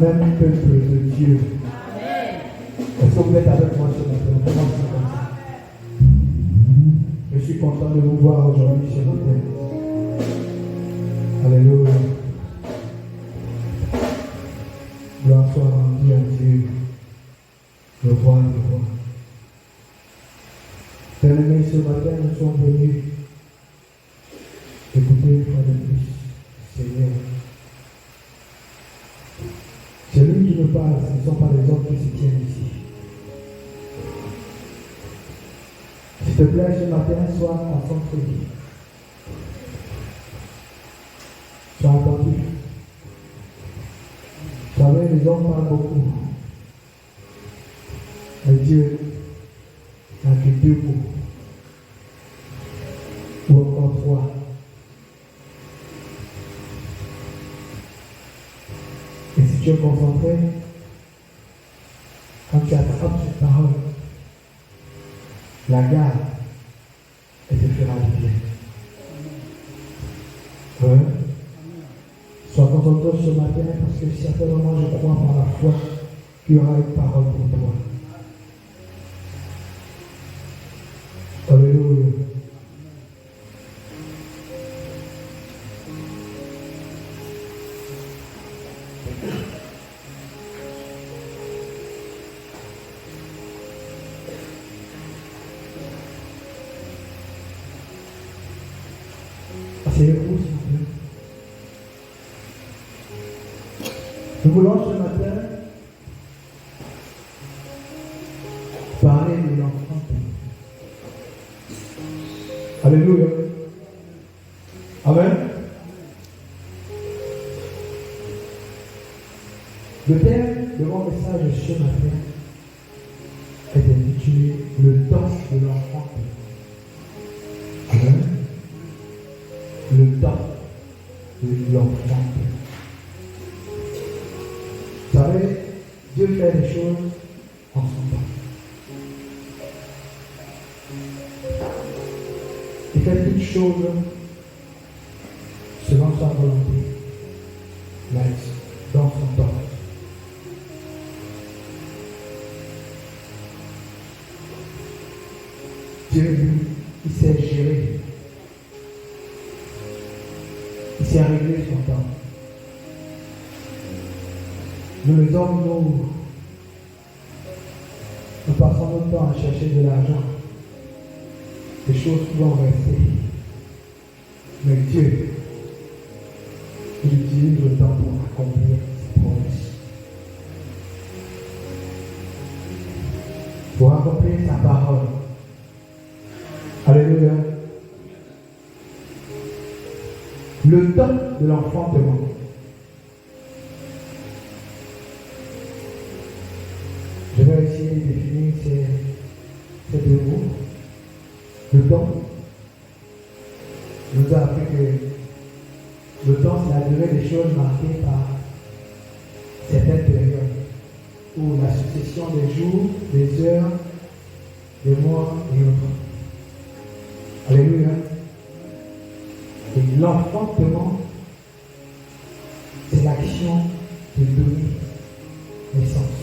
même peuple de Dieu. Est-ce que vous êtes avec moi ce matin? On commence comme ça. Je suis content de vous voir aujourd'hui ce matin. Alléluia. Gloire soit rendue à Dieu, le roi des rois. Bien-aimés, ce matin, nous sommes venus écouter une fois de plus, Seigneur. Celui qui nous parle, ce ne sont pas les hommes qui se tiennent ici. S'il te plaît, ce matin, sois concentré. Sois attentif. Vous savez, les hommes parlent beaucoup. Mais Dieu n'a que 2 mots. Ou encore 3. Et si tu es concentré, quand tu attrapes cette parole, la garde, elle te fera du bien. Ouais. Sois concentré ce matin parce que certainement je crois par la foi qu'il y aura une parole pour toi. Alléluia. Asseyez-vous, s'il vous plaît. Nous voulons ce matin parler de l'enfant. Alléluia. Amen. Le thème de mon message ce matin est intitulé Le temps de l'enfant. Amen. Le temps de l'enfant. Vous savez, Dieu fait les choses en son temps. Il fait toutes choses selon sa volonté, mais dans son temps. Dieu, lui, il sait gérer. Il sait régler son temps. Nous les hommes, nous passons notre temps à chercher de l'argent, des choses qui vont rester. Mais Dieu, il utilise le temps pour accomplir ses promesses. Pour accomplir sa parole. Alléluia. Le temps de l'enfantement. Je vais essayer de définir ces 2 mots. Le temps nous a appris que le temps, c'est la durée des choses marquées par certaines périodes, ou la succession des jours, des heures, des mois et autres. Alléluia. Et l'enfantement, c'est l'action de donner naissance.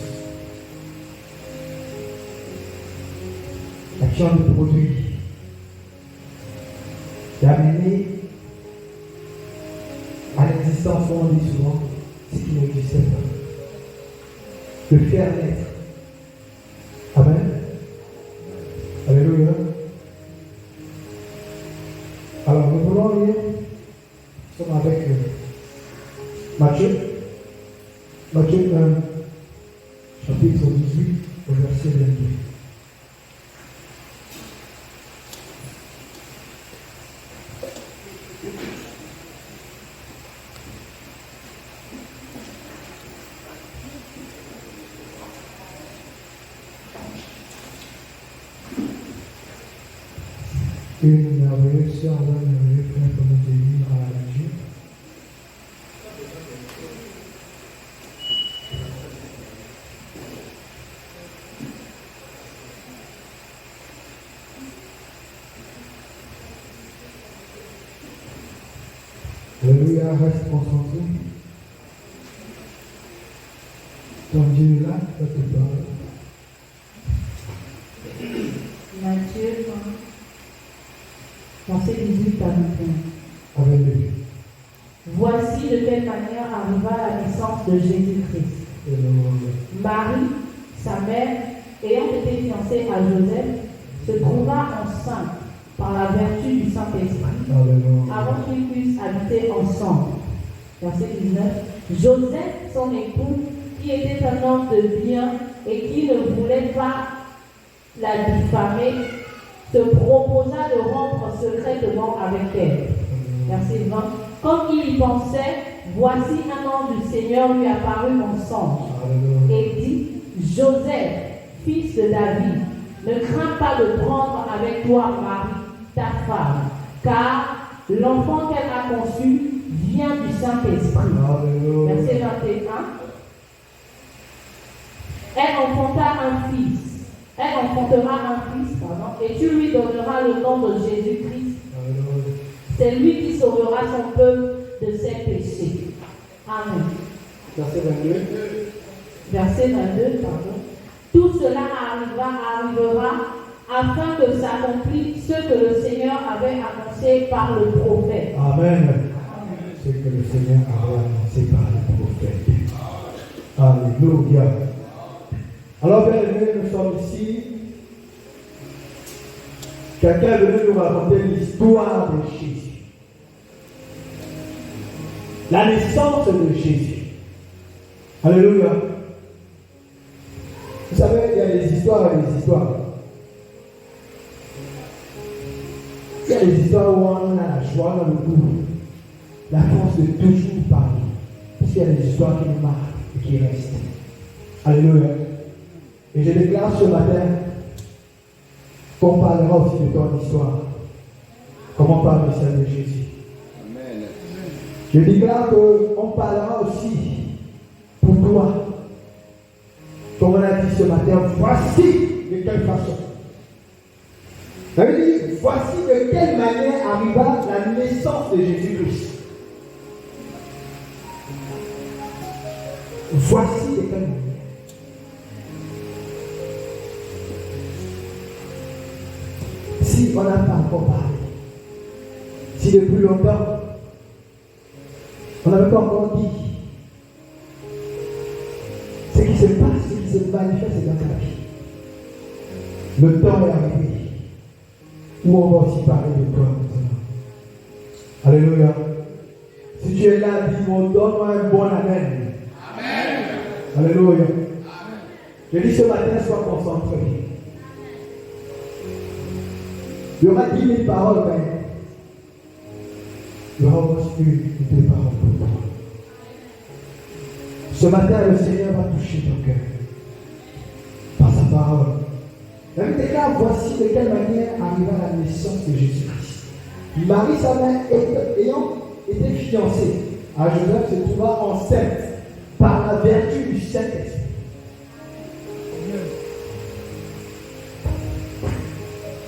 L'action de produire. D'amener à l'existence, on dit souvent, ce qui n'existait pas. De faire naître. Amen. Alléluia. Alors, nous voulons lire, nous sommes avec Matthieu 1, chapitre 18, au verset 22. Une merveilleuse sœur, un merveilleux frère pour nous bénir à la lecture. Alléluia, reste concentré. Ton Dieu est là, va te parler. Matthieu 1, verset 18 à 21. Alléluia. Voici de quelle manière arriva la naissance de Jésus-Christ. Marie, sa mère, ayant été fiancée à Joseph, se trouva enceinte par la vertu du Saint-Esprit avant qu'ils puissent habiter ensemble. Verset 19. Joseph, son époux, qui était un homme de bien et qui ne voulait pas la diffamer, se proposa de rompre secrètement avec elle. Verset 20. Comme il y pensait, voici un ange du Seigneur lui apparut en songe et dit: Joseph, fils de David, ne crains pas de prendre avec toi Marie, ta femme, car l'enfant qu'elle a conçu vient du Saint-Esprit. Verset 21. Elle enfantera un fils, et tu lui donneras le nom de Jésus-Christ. C'est lui qui sauvera son peuple de ses péchés. Amen. Verset 22. Verset 22, pardon. Tout cela arrivera afin que s'accomplisse ce que le Seigneur avait annoncé par le prophète. Amen. Ce que le Seigneur avait annoncé par le prophète. Alléluia. Alors, bien aimés, nous sommes ici. Quelqu'un venait nous raconter l'histoire de Jésus. La naissance de Jésus. Alléluia. Vous savez, il y a des histoires et des histoires. Il y a des histoires où on a la joie dans le goût, la force de toujours parler. Parce qu'il y a des histoires qui nous marquent et qui restent. Alléluia. Et je déclare ce matin qu'on parlera aussi de ton histoire. Comment on parle de celle de Jésus. Amen. Je déclare qu'on parlera aussi pour toi. Comme on a dit ce matin, voici de quelle façon. Ça veut dire, voici de quelle manière arriva la naissance de Jésus-Christ. Voici de quelle manière. Si on n'a pas encore parlé, si depuis longtemps, on n'avait pas encore dit ce qui se passe, ce qui se manifeste dans ta vie. Le temps est arrivé où on va aussi parler de toi maintenant. Alléluia. Si tu es là, dis-moi, donne-moi un bon amen. Amen. Alléluia. Amen. Je dis ce matin, sois concentré. Il y aura 10 000 paroles, mais il y aura aussi une ou deux paroles pour toi. Ce matin, le Seigneur va toucher ton cœur par sa parole. La Bible déclare, voici de quelle manière arriva la naissance de Jésus-Christ. Marie, sa mère, ayant été fiancée à Joseph, se trouva enceinte par la vertu du Saint-Esprit.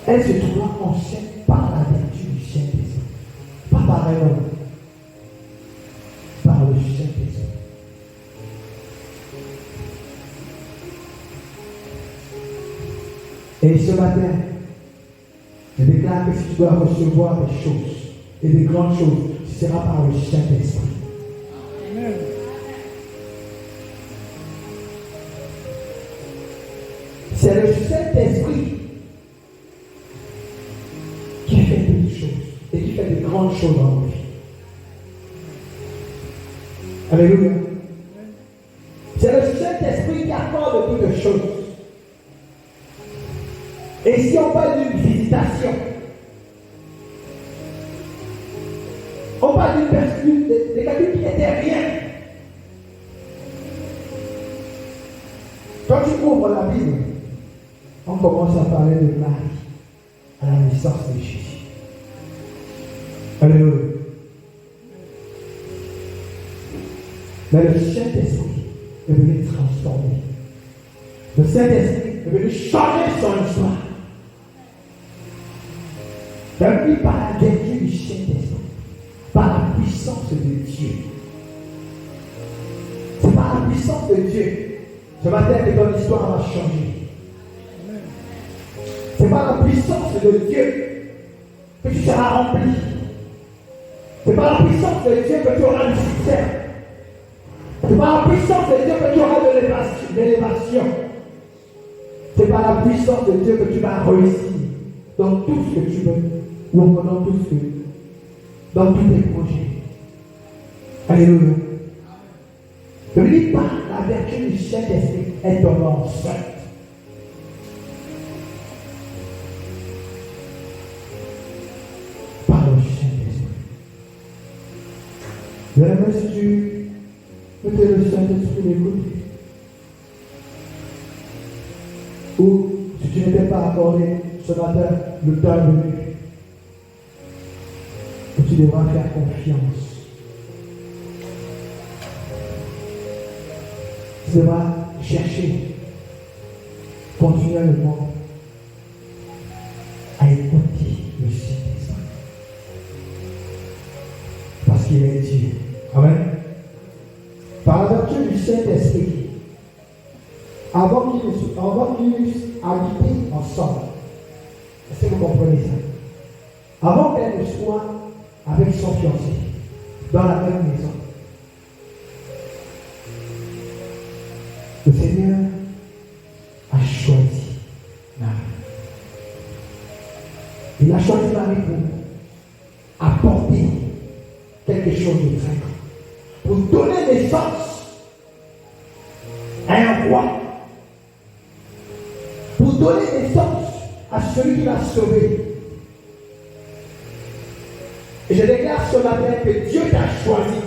Elle se trouva enceinte par la vertu du Saint-Esprit. Pas par un homme, par le Saint-Esprit. Et ce matin, je déclare que si tu dois recevoir des choses, et des grandes choses, ce sera par le Saint-Esprit. Amen. C'est le Saint-Esprit qui fait toutes choses et qui fait des grandes choses dans nos vies. Alléluia. C'est le Saint-Esprit qui accorde toutes choses. Et si on parle d'une visitation, on parle d'une personne, de quelqu'un qui n'était rien. Quand tu ouvres la Bible, on commence à parler de Marie à la naissance de Jésus. Alléluia. Mais le Saint-Esprit est venu transformer. Le Saint-Esprit est venu changer son histoire. Depuis par la vertu du Saint-Esprit, par la puissance de Dieu. C'est par la puissance de Dieu Ce matin, que ton histoire va changer. Ce n'est pas la puissance de Dieu que tu seras rempli. Ce n'est pas la puissance de Dieu que tu auras du succès. Ce n'est pas la puissance de Dieu que tu auras de l'élévation. Ce n'est pas la puissance de Dieu que tu vas réussir dans tout ce que tu veux, ou encore dans tout ce que, dans tous tes projets. Alléluia. Ne dis pas, la vertu du Saint-Esprit est ton enceinte. Par le Saint-Esprit. Bien-aimé, si tu mettais le Saint-Esprit d'écoute, ou si tu n'étais pas accordé ce matin le temps venu, tu devras faire confiance. Tu devras chercher continuellement à écouter le Saint-Esprit. Parce qu'il est Dieu. Amen. Par la vertu du Saint-Esprit, avant qu'ils eussent habité ensemble, est-ce que vous comprenez ça? Avant qu'elle ne soit avec son fiancé dans la même maison, le Seigneur a choisi Marie. Il a choisi Marie pour apporter quelque chose de très grand, pour donner naissance à un roi, pour donner naissance à celui qui l'a sauvé. Et je déclare ce matin que Dieu t'a choisi.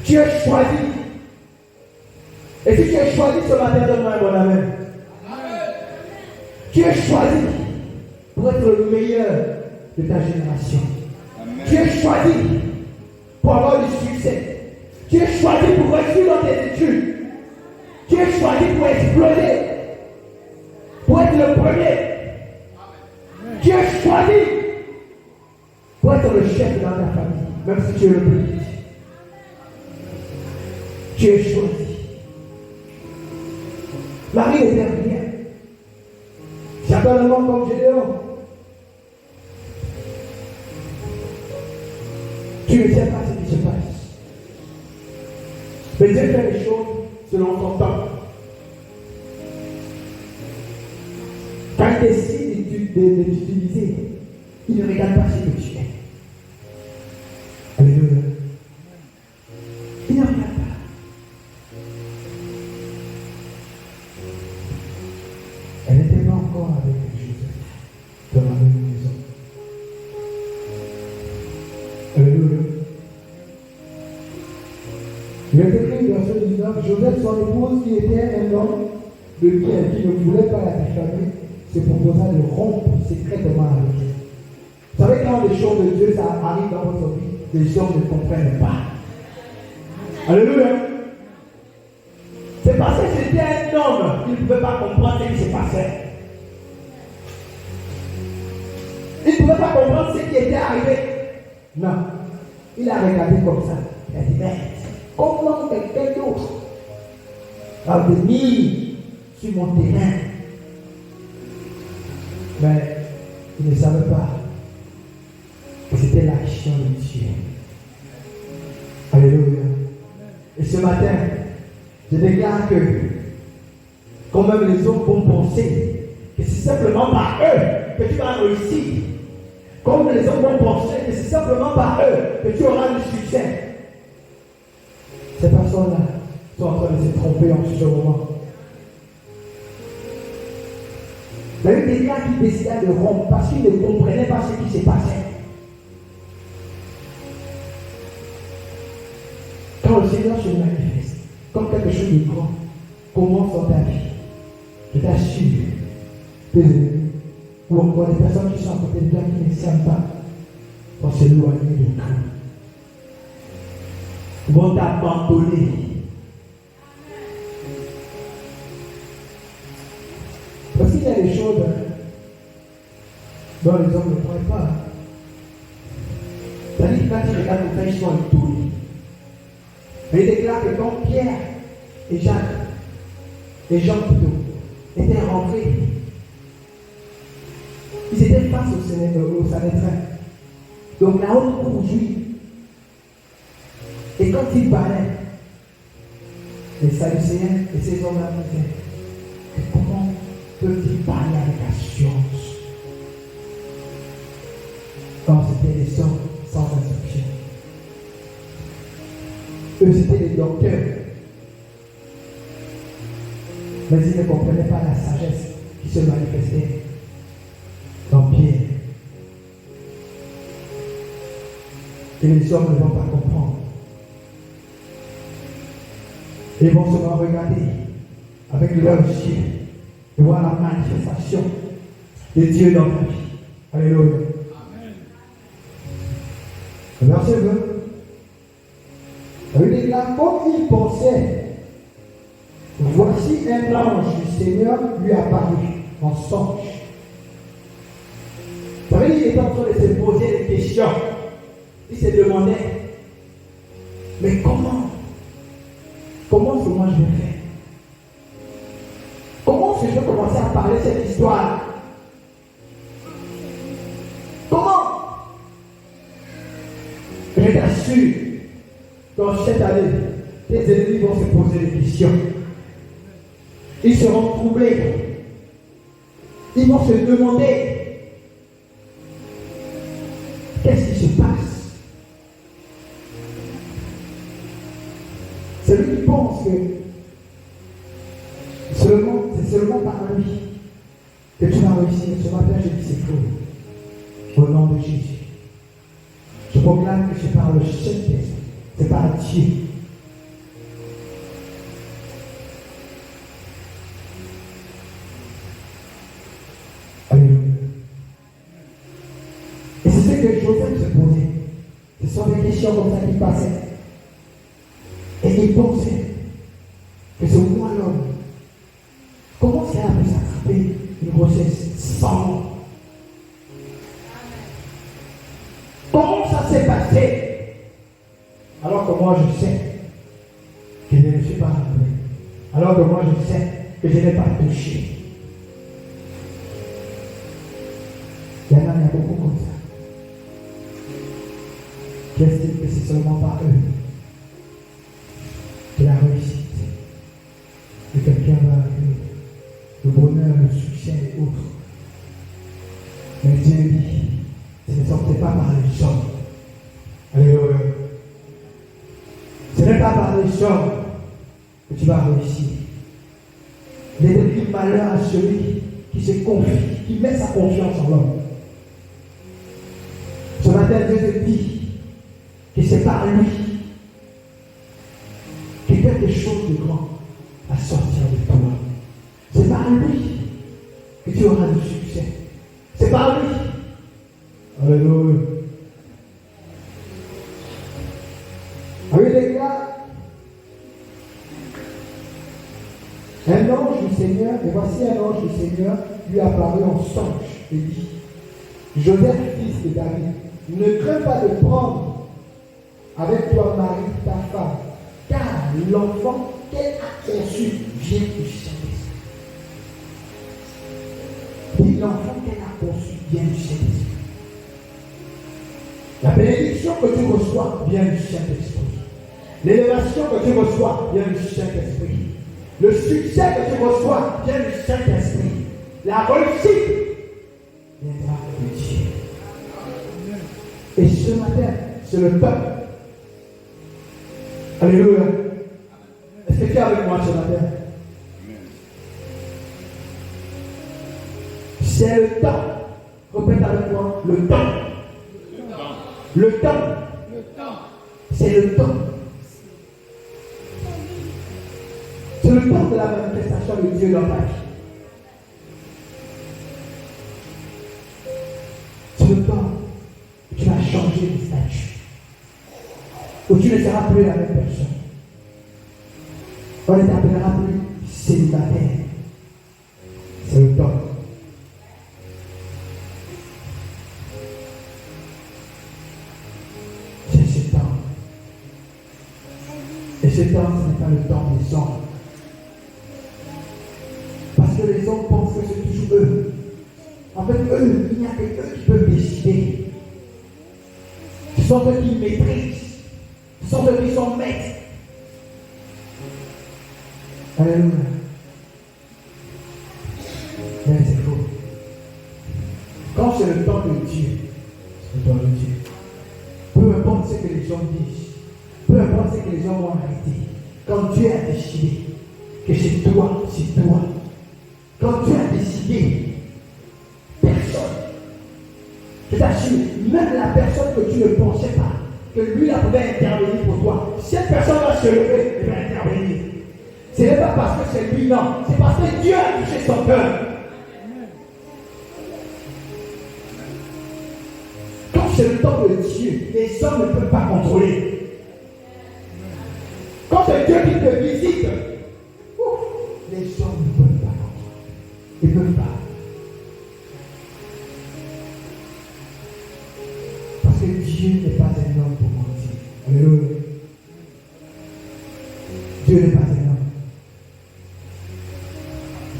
Tu es choisi. Et si tu es choisi ce matin, donne-moi un bon amen. Tu es choisi pour être le meilleur de ta génération. Amen. Tu es choisi pour avoir du succès. Tu es choisi pour réussir dans tes études. Tu es choisi pour exploser. Pour être le premier. Amen. Tu es choisi pour être le chef dans ta famille, même si tu es le petit. Tu es choisi. Marie n'était rien. Certainement comme Gédéon. Tu ne sais pas ce qui se passe. Mais Dieu fait les choses selon son temps. Quand il décide de t'utiliser, il ne regarde pas ce que tu es. Alléluia. Il ne regarde pas. Elle n'était pas encore avec Joseph dans la même maison. Alléluia. Il est écrit dans ce 19, Joseph, son épouse, qui était un homme de bien, qui ne voulait pas la diffamer, se proposa de rompre secrètement avec elle. Vous savez, quand les choses de Dieu, ça arrive dans votre vie, les gens ne comprennent pas. Alléluia. C'est parce que c'était un homme qui ne pouvait pas comprendre ce qui se passait. Il ne pouvait pas comprendre ce qui était arrivé. Non. Il a regardé comme ça. Il a dit, mais comment quelqu'un d'autre va venir sur mon terrain? Mais il ne savait pas que c'était l'action de Dieu. Alléluia. Et ce matin, je déclare que, quand même les hommes vont penser que c'est simplement par eux que tu vas réussir, comme les hommes vont penser que c'est simplement par eux que tu auras du succès, ces personnes-là sont en train de se tromper en ce moment. Il y a eu des gars qui décidaient de rompre parce qu'ils ne comprenaient pas ce qui se passait. Quand le Seigneur se manifeste, quand quelque chose de grand commence dans ta vie, je t'assure, tes ennemis, ou encore des personnes qui sont à côté de toi qui ne s'aiment pas, vont s'éloigner de toi, vont t'abandonner. Parce qu'il y a des choses dont les hommes ne croient pas. C'est-à-dire que quand ils regardent les frères, ils sont étonnés. Mais il déclare que quand Pierre et Jacques et Jean plutôt, étaient rentrés. Ils étaient face au Sanhédrin. Donc la haute cour juive. Et quand ils parlaient, les Sadducéens et ces hommes-là disaient, comment peut-il parler avec assurance? Or, c'était des hommes sans instruction. Eux, c'était des docteurs. Mais ils ne comprenaient pas la sagesse qui se manifestait dans Pierre. Et les hommes ne vont pas comprendre. Ils vont seulement regarder avec leurs yeux et voir la manifestation de Dieu dans ta vie. Alléluia. Verset 20. Il déclare comme il pensait. Voici un ange du Seigneur lui apparut en songe. Vous savez, il était en train de se poser des questions. Il se demandait, mais comment est-ce que moi je vais faire? Comment est-ce que je vais commencer à parler cette histoire? Comment? Je t'assure, dans cette année, tes ennemis vont se poser des questions. Ils seront troublés. Ils vont se demander qu'est-ce qui se passe. Celui qui pense que c'est seulement par lui que tu vas réussir. Ce matin, je dis c'est faux. Au nom de Jésus. Je proclame que c'est par le Saint-Esprit. C'est par Dieu. Alléluia. Et c'est ce que Joseph se posait. Ce sont des questions comme ça qui passaient. Et il pensait que c'est moi l'homme. Comment ça a pu s'attraper une grossesse sans? Comment ça s'est passé? Alors que moi je sais que je ne suis pas rentré. Alors que moi je sais que je n'ai pas touché. Il y en a beaucoup comme ça. Qui estiment que c'est seulement par eux que la réussite de quelqu'un va arriver, le bonheur, le succès et autres. Mais Dieu dit, ce ne sortait pas par les hommes. Alléluia. Ce n'est pas par les hommes que tu vas réussir. Il est écrit malheur à celui qui se confie, qui met sa confiance en l'homme. Ce matin, Dieu te dit que c'est par lui que quelque chose de grand va sortir de toi. C'est par lui que tu auras du succès. C'est par lui. Alléluia. Oui, les gars. Un ange du Seigneur, et voici un ange du Seigneur lui apparut en songe et dit, Joseph, fils de David, ne crains pas de prendre avec toi Marie, ta femme, car l'enfant qu'elle a conçu vient du Saint-Esprit. Et l'enfant qu'elle a conçu vient du Saint-Esprit. La bénédiction que tu reçois vient du Saint-Esprit. L'élévation que tu reçois vient du Saint-Esprit. Le succès que tu reçois vient du Saint-Esprit. La réussite viendra de Dieu. Et ce matin, c'est le peuple. Alléluia. Est-ce que tu es avec moi ce matin? C'est le temps. Répète avec moi. Le temps. Le temps. C'est le temps. C'est le temps de la manifestation de Dieu dans ta vie. C'est le temps où tu vas changer de statut. Où tu ne seras plus la même personne. On ne t'appellera plus célibataire. C'est le temps. C'est ce temps. Et ce temps, ce n'est pas le temps des hommes. eux, il n'y a que eux qui peuvent décider. Ce sont eux qui maîtrisent. Ce sont eux qui sont maîtres. Alléluia. Mais c'est faux. Quand c'est le temps de Dieu, c'est le temps de Dieu. Peu importe ce que les gens disent, peu importe ce que les gens vont arrêter, quand Dieu a décidé que c'est toi, c'est toi. Quand Dieu a décidé, personne, je t'assure, même la personne que tu ne pensais pas, que lui la pouvait intervenir pour toi, cette personne va se lever et va intervenir. Ce n'est pas parce que c'est lui, non, c'est parce que Dieu a touché son cœur. Quand c'est le temps de Dieu, les hommes ne peuvent pas contrôler. Quand c'est Dieu qui te visite, les hommes ne peuvent pas contrôler. Ils ne peuvent pas. Parce que Dieu n'est pas un homme pour mentir. Alléluia. Dieu n'est pas un homme.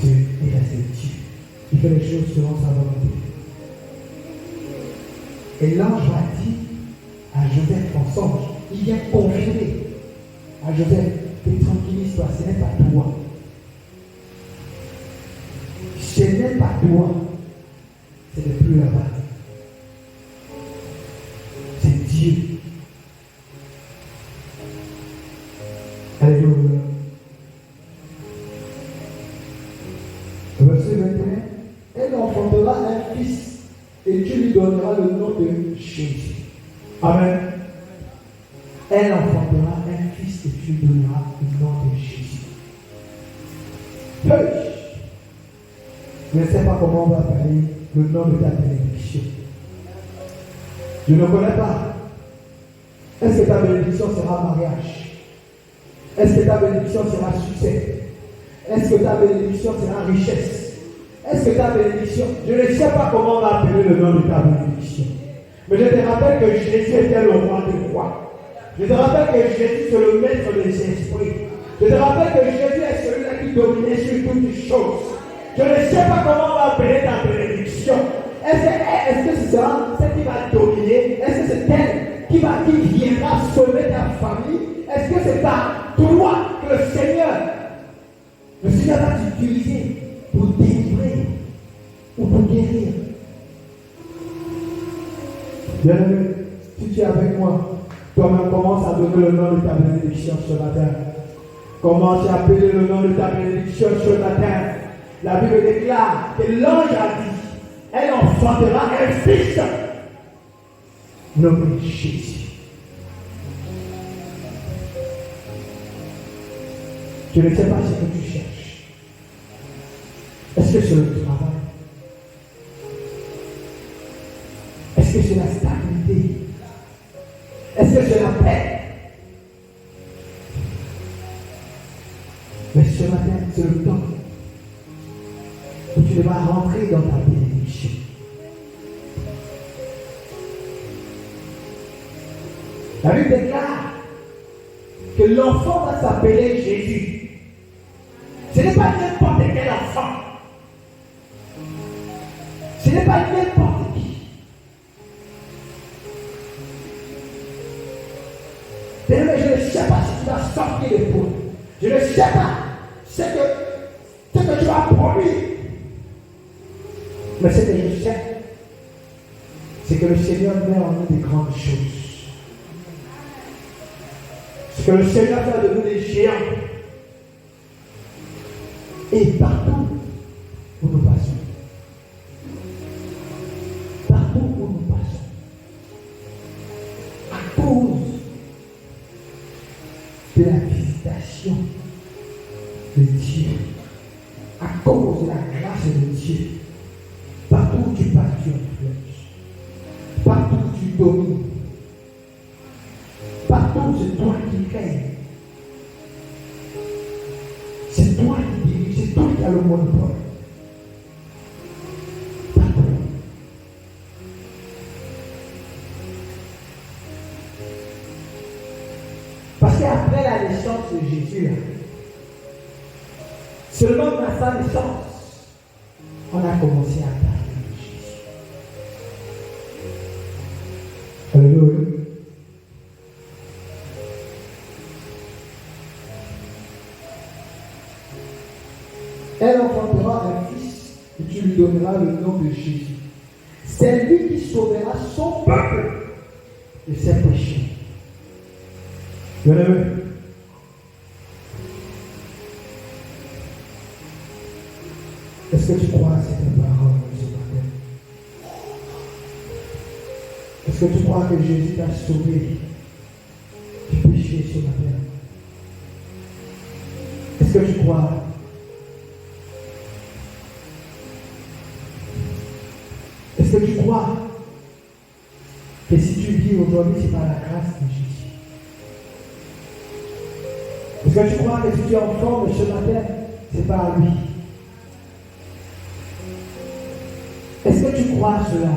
Dieu est resté Dieu. Il fait les choses selon sa volonté. Et l'ange va dire à Joseph en songe, il vient confirmer à Joseph, tranquillise-toi, ce n'est pas toi. Ce n'est pas toi. C'est le plus là-bas. C'est Dieu. Alléluia. Verset 21. Elle enfantera un fils et Dieu lui donnera le nom de Jésus. Amen. Elle enfantera un fils et tu lui donneras le nom de Jésus. Hey. Je ne sais pas comment on va appeler le nom de ta bénédiction. Je ne connais pas. Est-ce que ta bénédiction sera mariage? Est-ce que ta bénédiction sera succès? Est-ce que ta bénédiction sera richesse? Est-ce que ta bénédiction, je ne sais pas comment on va appeler le nom de ta bénédiction. Mais je te rappelle que Jésus était le roi des rois. Je te rappelle que Jésus est le maître des esprits. Je te rappelle que Jésus est celui-là qui dominait sur toutes les choses. Je ne sais pas comment on va appeler ta bénédiction. Est-ce que ce sera celle qui va dominer? Est-ce que c'est elle qui viendra sauver ta famille? Est-ce que c'est à toi que le Seigneur va t'utiliser pour délivrer ou pour guérir? Bien-aimé, si tu es avec moi, toi-même commence à donner le nom de ta bénédiction ce matin. Commence à appeler le nom de ta bénédiction ce matin. La Bible déclare que l'ange a dit, elle enfantera un fils nommé Jésus. Je ne sais pas ce que tu cherches. Est-ce que c'est le travail? Est-ce que c'est la stabilité? Est-ce que c'est la paix? Mais ce matin, c'est le temps où tu devras rentrer dans ta bénédiction. La Bible déclare que l'enfant va s'appeler Jésus. Ce n'est pas n'importe quel enfant. Ce n'est pas n'importe qui. Je ne sais pas si tu vas sortir les points. Je ne sais pas ce que tu vas produire. Mais ce que je sais, c'est que le Seigneur met en nous des grandes choses. C'est que le Seigneur fait de nous des géants. Et partout où nous passons, à cause de la visitation de Dieu, à cause de la grâce de Dieu, partout où tu passes, tu influences. Partout où tu domines. Partout, c'est toi qui règnes. C'est toi qui diriges, c'est toi qui as le monopole. Partout. Parce qu'après la naissance de Jésus, seulement à sa naissance, on a commencé à parler de Jésus. donnera le nom de Jésus. C'est lui qui sauvera son peuple de ses péchés. Bien-aimé, est-ce que tu crois à cette parole ce matin? Est-ce que tu crois que Jésus t'a sauvé du péché ce matin? Est-ce que tu crois? Est-ce que tu crois que si tu vis aujourd'hui, c'est par la grâce de Jésus? Est-ce que tu crois que si tu es en forme ce matin, c'est par lui? Est-ce que tu crois à cela?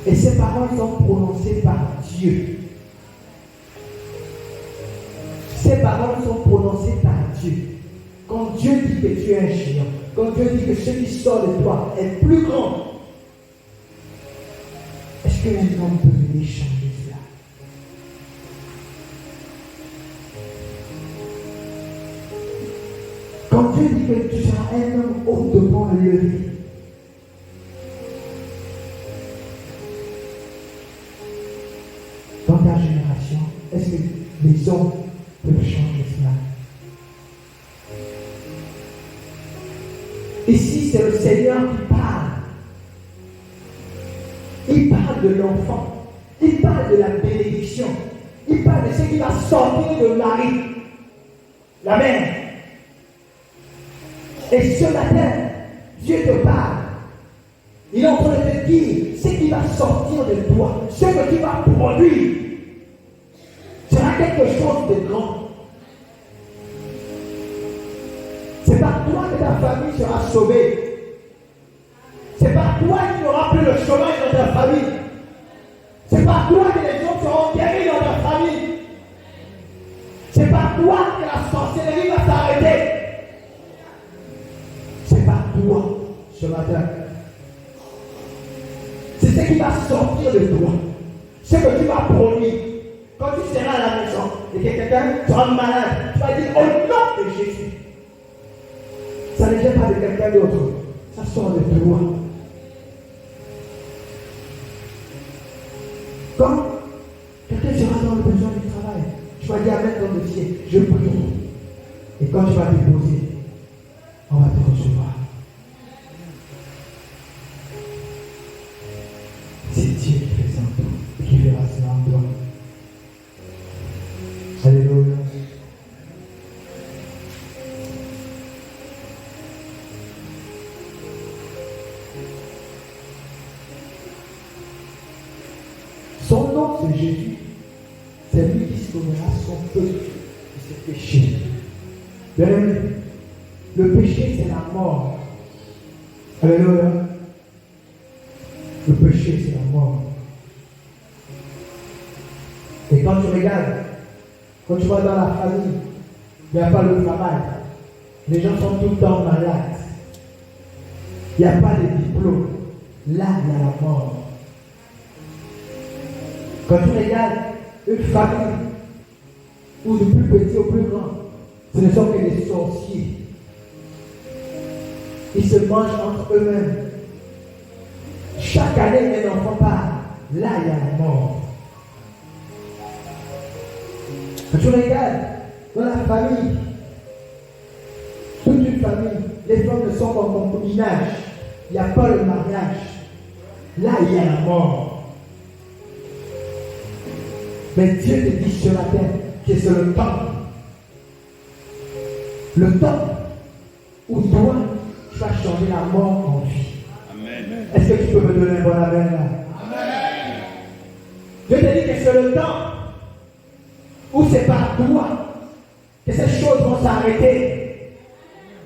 Et ces paroles sont prononcées par Dieu. Ces paroles sont prononcées par Dieu. Quand Dieu dit que tu es un géant, quand Dieu dit que ce qui sort de toi est plus grand, est-ce qu'un homme peut venir changer cela? Quand Dieu dit que tu seras un homme hautement élevé, dans ta génération, est-ce que les hommes peuvent changer cela? Ici, c'est le Seigneur qui parle. Il parle de l'enfant. Il parle de la bénédiction. Il parle de ce qui va sortir de Marie, la mère. Et ce matin, Dieu te parle. Il est en train de te dire ce qui va sortir de toi, ce que tu vas produire, sera quelque chose de grand. C'est par toi que ta famille sera sauvée. C'est par toi qu'il n'y aura plus le chômage dans ta famille. C'est par toi que les gens seront guéris dans ta famille. C'est par toi que la sorcellerie va s'arrêter. C'est par toi ce matin. C'est ce qui va sortir de toi. Ce que tu vas produire. Quand tu seras à la maison et que quelqu'un sera malade, tu vas dire au nom de Jésus. Ça ne vient pas de quelqu'un d'autre. Ça sort de toi. Quand quelqu'un sera dans le besoin du travail, tu vas dire amen dans le ciel. Je prie. Et quand tu vas déposer, on va te recevoir. C'est Dieu qui fait ça en toi et qui fera cela en toi. Alléluia. Son nom, c'est Jésus. C'est lui qui sauvera son peuple de ses péchés. Bien-aimé, le péché, c'est la mort. Alléluia. Le péché, c'est la mort. Et quand tu regardes, quand tu vas dans la famille, il n'y a pas le travail. Les gens sont tout le temps malades. Il n'y a pas de diplôme. Là, il y a la mort. Quand tu regardes une famille, ou du plus petit au plus grand, ce ne sont que des sorciers. Ils se mangent entre eux-mêmes. Chaque année, un enfant part. Là, il y a la mort. Quand tu regardes dans la famille, toute une famille, les femmes ne sont pas en concubinage. Il n'y a pas le mariage. Là, il y a la mort. Mais Dieu te dit ce matin que c'est le temps. Le temps où toi, tu vas changer la mort en vie. Amen. Est-ce que tu peux me donner un bon amen là? Amen. Dieu te dit que c'est le temps où c'est par toi que ces choses vont s'arrêter.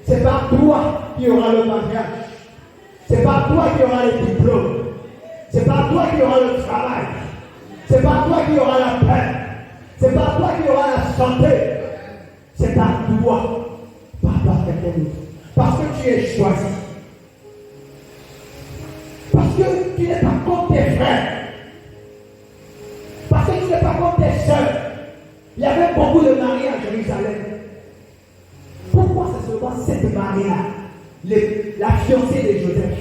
C'est par toi qu'il y aura le mariage. C'est par toi qu'il y aura le diplôme. C'est par toi qu'il y aura le travail. C'est par toi qu'il y aura la paix. C'est par toi qu'il y aura la santé. C'est par toi, pas par quelqu'un d'autre. Parce que tu es choisi. Parce que tu n'es pas comme tes frères. Parce que tu n'es pas comme tes soeurs. Il y avait beaucoup de mariés à Jérusalem. Pourquoi seulement cette mariée-là, la fiancée de Joseph.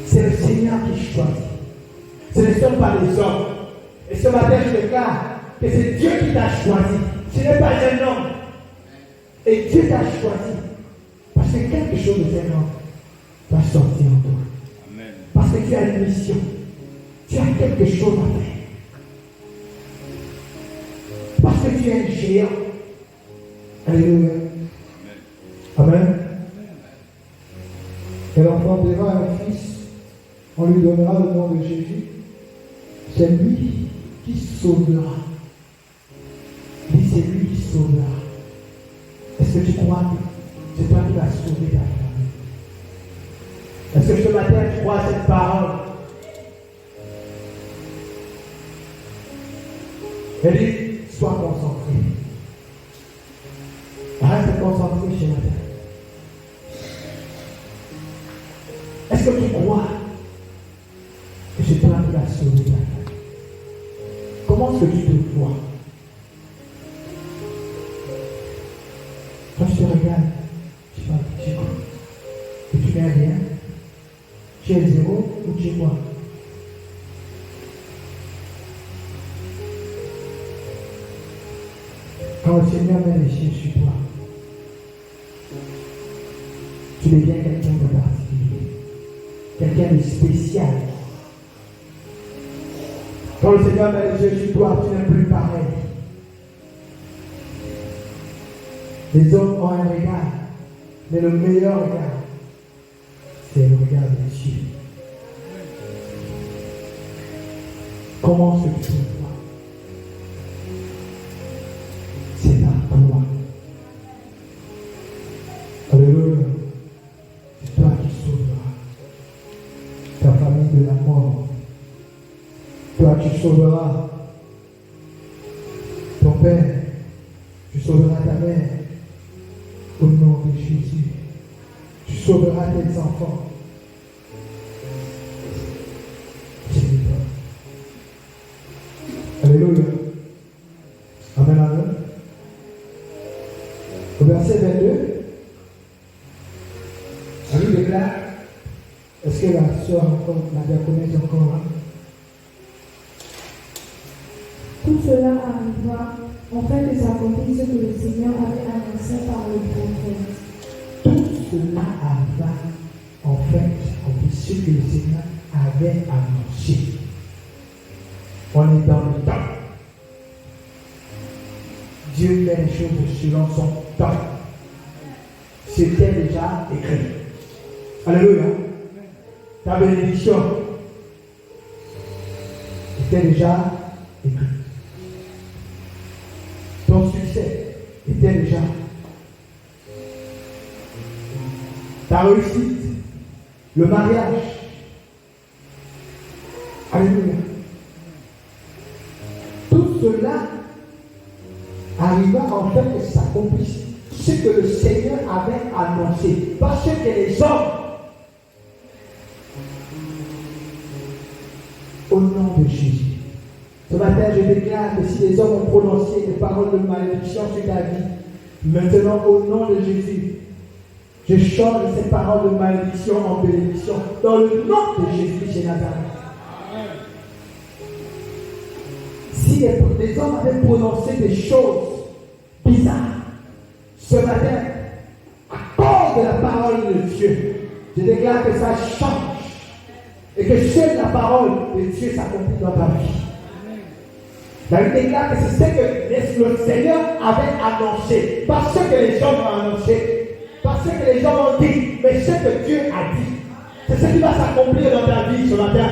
C'est le Seigneur qui choisit. Ce ne sont pas les hommes. Et ce matin, je déclare que c'est Dieu qui t'a choisi. Ce n'est pas un homme. Et Dieu t'a choisi. Parce que quelque chose de un homme va sortir en toi. Amen. Parce que tu as une mission. Tu as quelque chose à faire. Parce que tu es un géant. Alléluia. Amen. Et l'enfant donnera un fils. On lui donnera le nom de Jésus. C'est lui qui sauvera. Dis, c'est lui qui sauvera. Est-ce que tu crois que c'est toi qui vas sauver ta famille? Est-ce que ce matin tu crois à cette parole? Elle dit, sois concentré. Reste concentré ce matin. Est-ce que tu crois que c'est toi qui vas sauver ta famille? Comment est-ce que tu te vois? Quand tu te regardes, tu vois que tu es quoi? Que tu n'es rien? Tu es zéro ou tu es quoi? Quand le Seigneur met les cieux sur toi, tu deviens quelqu'un de particulier, quelqu'un de spécial. Quand le Seigneur met les yeux sur toi, tu n'es plus pareil. Les hommes ont un regard, mais le meilleur regard, c'est le regard de Dieu. Comment se fait toi? C'est à toi. Alléluia. C'est toi qui sauveras ta famille de la mort. Toi qui sauveras ton père. Tu sauveras ta mère. Au nom de Jésus. Tu sauveras tes enfants. C'est toi. Alléluia. Amen, amen. Au verset 22, on lui déclare, est-ce que la soeur encore, la diaconesse encore là? Tout cela arriva en fait que s'accomplisse ce que le Seigneur avait annoncé par le prophète. Tout cela arriva en fait s'accomplit ce que le Seigneur avait annoncé. On est dans le temps. Dieu fait les choses selon son temps. C'était déjà écrit. Alléluia. Ta bénédiction était déjà écrite. Ton succès était déjà. Ta réussite, le mariage. Alléluia. Tout cela arriva en fait que s'accomplisse ce que le Seigneur avait annoncé. Parce que les hommes, au nom de Jésus, ce matin je déclare que si les hommes ont prononcé des paroles de malédiction sur ta vie, maintenant au nom de Jésus, je change ces paroles de malédiction en bénédiction dans le nom de Jésus chez Nazareth. Si les hommes avaient prononcé des choses bizarres, ce matin, à cause de la parole de Dieu, je déclare que ça change et que seule la parole de Dieu s'accomplit dans ta vie. David déclare que c'est ce que le Seigneur avait annoncé, pas ce que les hommes ont annoncé, pas ce que les hommes ont dit, mais ce que Dieu a dit. C'est ce qui va s'accomplir dans ta vie ce matin.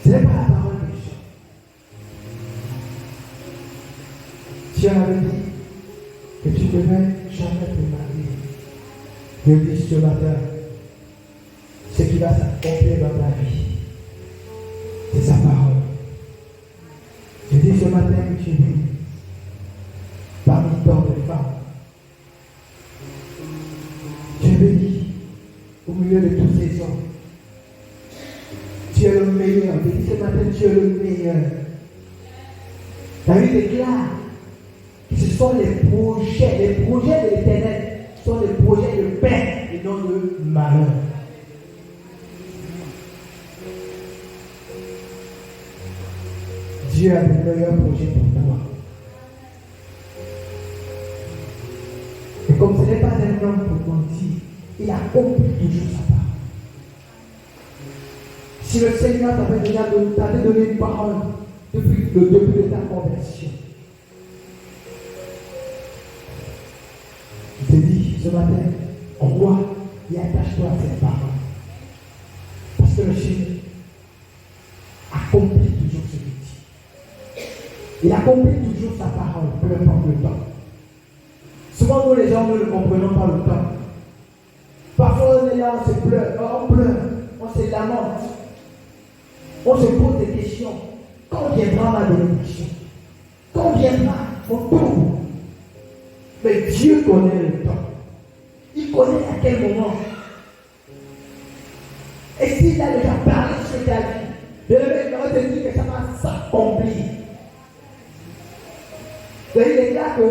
Ce n'est pas la parole de Dieu. Dieu avait dit que tu ne devais jamais te marier. Dieu dit ce matin, ce qui va s'accomplir dans ta vie, c'est sa parole. Je dis ce matin que tu es béni parmi tant de femmes. Tu es béni au milieu de tous ces hommes. Tu es le meilleur. ce matin, tu es le meilleur. David déclare que ce sont les projets de l'Éternel, sont les projets de paix et non de malheur. Dieu a de meilleurs projets pour toi. Et comme ce n'est pas un homme pour mentir, il accomplit toujours sa part. Si le Seigneur t'avait déjà donné une parole depuis le début de ta conversion, il te dit ce matin, crois et attache-toi à cette parole. Parce que le Seigneur accomplit toujours ce qu'il dit. Il accomplit toujours sa parole, peu importe le temps. Souvent, nous les gens, nous ne comprenons pas le temps. Parfois, on est là, on se pleure, on se lamente. On se pose des questions. Quand viendra ma bénédiction? Quand viendra mon tour? Mais Dieu connaît le temps. Il connaît à quel moment. Et s'il a déjà parlé sur ta vie, je vais te dire que ça va s'accomplir. Donc il est là que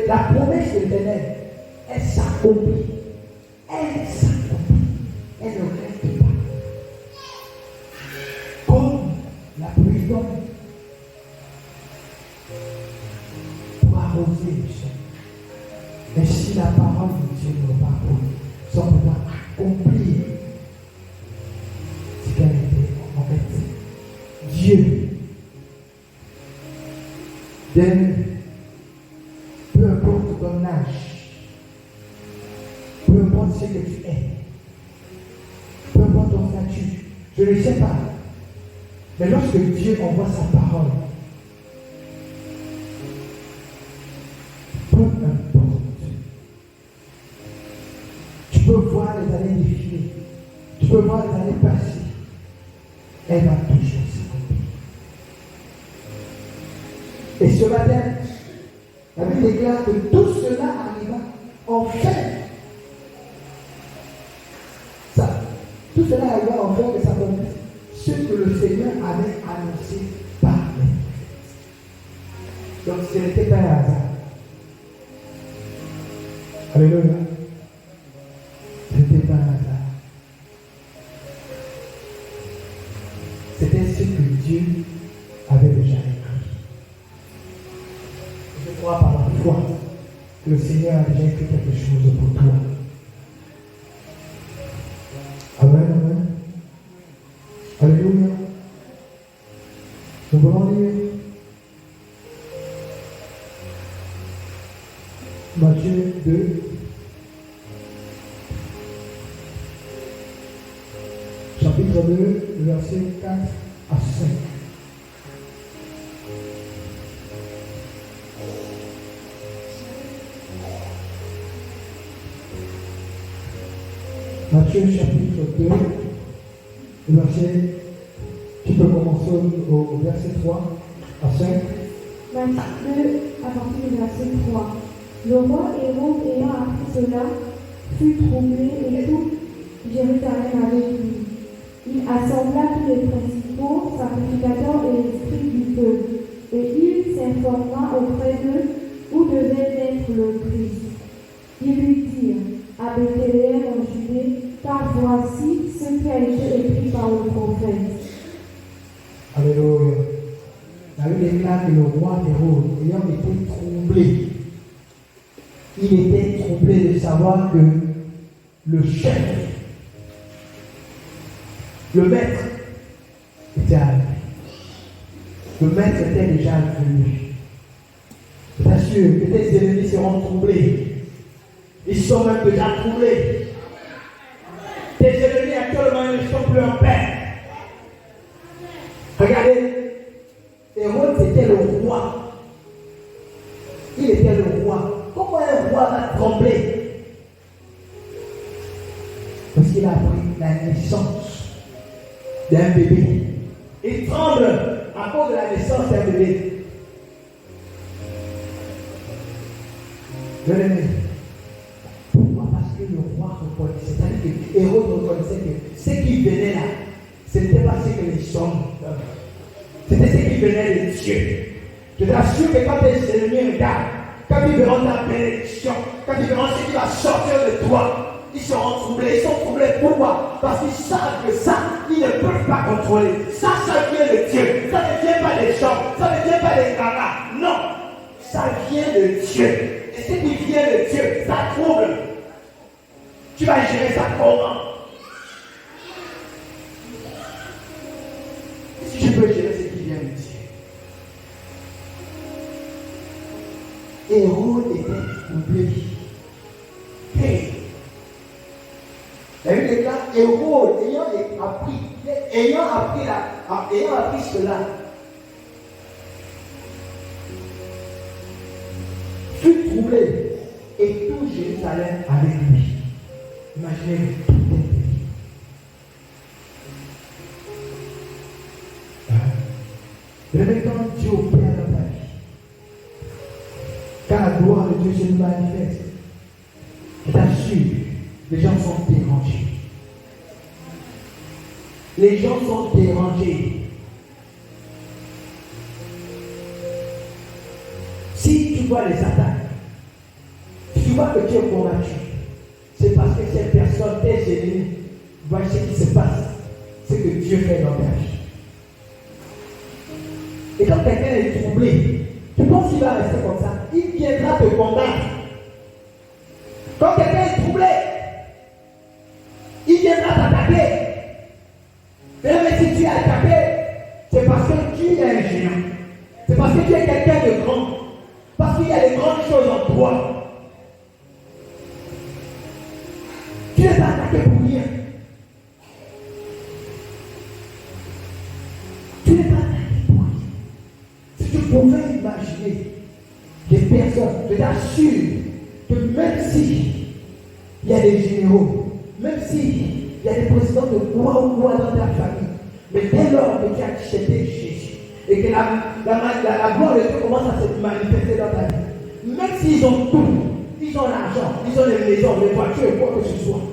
la promesse de l'Éternel, elle s'accomplit. Elle s'accomplit. Elle ne reste pas. Comme la pluie tombe pour arroser le sol. Mais si la parole de Dieu ne va pas sans pouvoir accomplir ce qu'elle était en fait, Dieu donne, peu importe ton âge, peu importe ce que tu es, peu importe ton statut, je ne sais pas. Mais lorsque Dieu envoie sa parole, peu importe, tu peux voir les années défiler, tu peux voir les années passer, elle va toujours s'accomplir. Et ce matin, la Bible déclare que tout cela arriva enfin. Tout cela arriva enfin que s'accomplisse ce que le Seigneur avait annoncé par les prophètes. Donc ce n'était pas un hasard. Alléluia. Ce n'était pas un hasard. C'était ce que Dieu avait déjà écrit. Je crois par la foi que le Seigneur a déjà écrit quelque chose pour toi. Amen, amen. Alléluia. Nous voulons lire Matthieu 2, chapitre 2, verset 4 à 5. Matthieu chapitre 2, verset, tu peux commencer au verset 3 à 5. Matthieu 2, à partir du verset 3. Le roi Hérode, ayant appris cela, fut troublé et tout Jérusalem avec lui. Il assembla tous les principaux sacrificateurs et les scribes du peuple, et il s'informa auprès d'eux où devait naître le Christ. Ils lui dirent, à Bethléem en Judée, car voici ce qui a été écrit par le prophète. Alléluia. La Bible déclare que le roi Hérode, ayant été troublé, il était troublé de savoir que le chef, le maître, était arrivé. Le maître était déjà venu. Je t'assure que tes ennemis seront troublés. Ils sont même déjà troublés. Tes ennemis actuellement ne sont plus en paix. Regardez, Hérode c'était le roi. Il était le roi. Comment un roi va trembler? Parce qu'il a appris la naissance d'un bébé. Il tremble à cause de la naissance d'un bébé. Bien-aimé. Pourquoi? Parce que le roi reconnaissait, c'est-à-dire que Hérode reconnaissait que ce qui venait là, ce n'était pas ce que les son. C'était ce qui venait de Dieu. Je t'assure que quand tes ennemis regardent, quand ils verront ta bénédiction, quand ils verront ce qui va sortir de toi, ils seront troublés. Ils sont troublés. Pourquoi? Parce qu'ils savent que ça, ils ne peuvent pas contrôler. Ça vient de Dieu. Ça ne vient pas des gens. Ça ne vient pas des garas. Non. Ça vient de Dieu. Et ce qui vient de Dieu, ça trouble. Tu vas gérer ça comment? Si je peux gérer ce qui vient de Dieu. Hérode était troublé. Hey. Il y a eu des cas, Hérode, ayant appris cela, fut troublé et tout Jérusalem avec lui. Imaginez tout est pays. Remettons Dieu au Père dans ta vie. Quand la gloire de Dieu se manifeste, je t'assure, les gens sont dérangés. Les gens sont dérangés. Si tu vois les attaques, si tu vois que tu es combattu, c'est parce que ces personnes, tes ennemis, voient ce qui se passe, ce que Dieu fait dans ta vie. Et quand quelqu'un est troublé, tu penses qu'il va rester comme ça? Il viendra te combattre. Quand quelqu'un est troublé, il viendra t'attaquer. Mais si tu es attaqué, c'est parce que tu es un géant. C'est parce que tu es quelqu'un de grand. Parce qu'il y a des grandes choses en toi. Tu n'es pas attaqué pour rien. Tu n'es pas attaqué pour rien. Si tu pouvais imaginer des personnes, je t'assure que même si il y a des généraux, même si il y a des présidents de quoi ou quoi dans ta famille, mais dès lors que tu as accepté Jésus et que la gloire de Dieu commence à se manifester dans ta vie, même s'ils ont tout, ils ont l'argent, ils ont les maisons, les voitures et quoi que ce soit,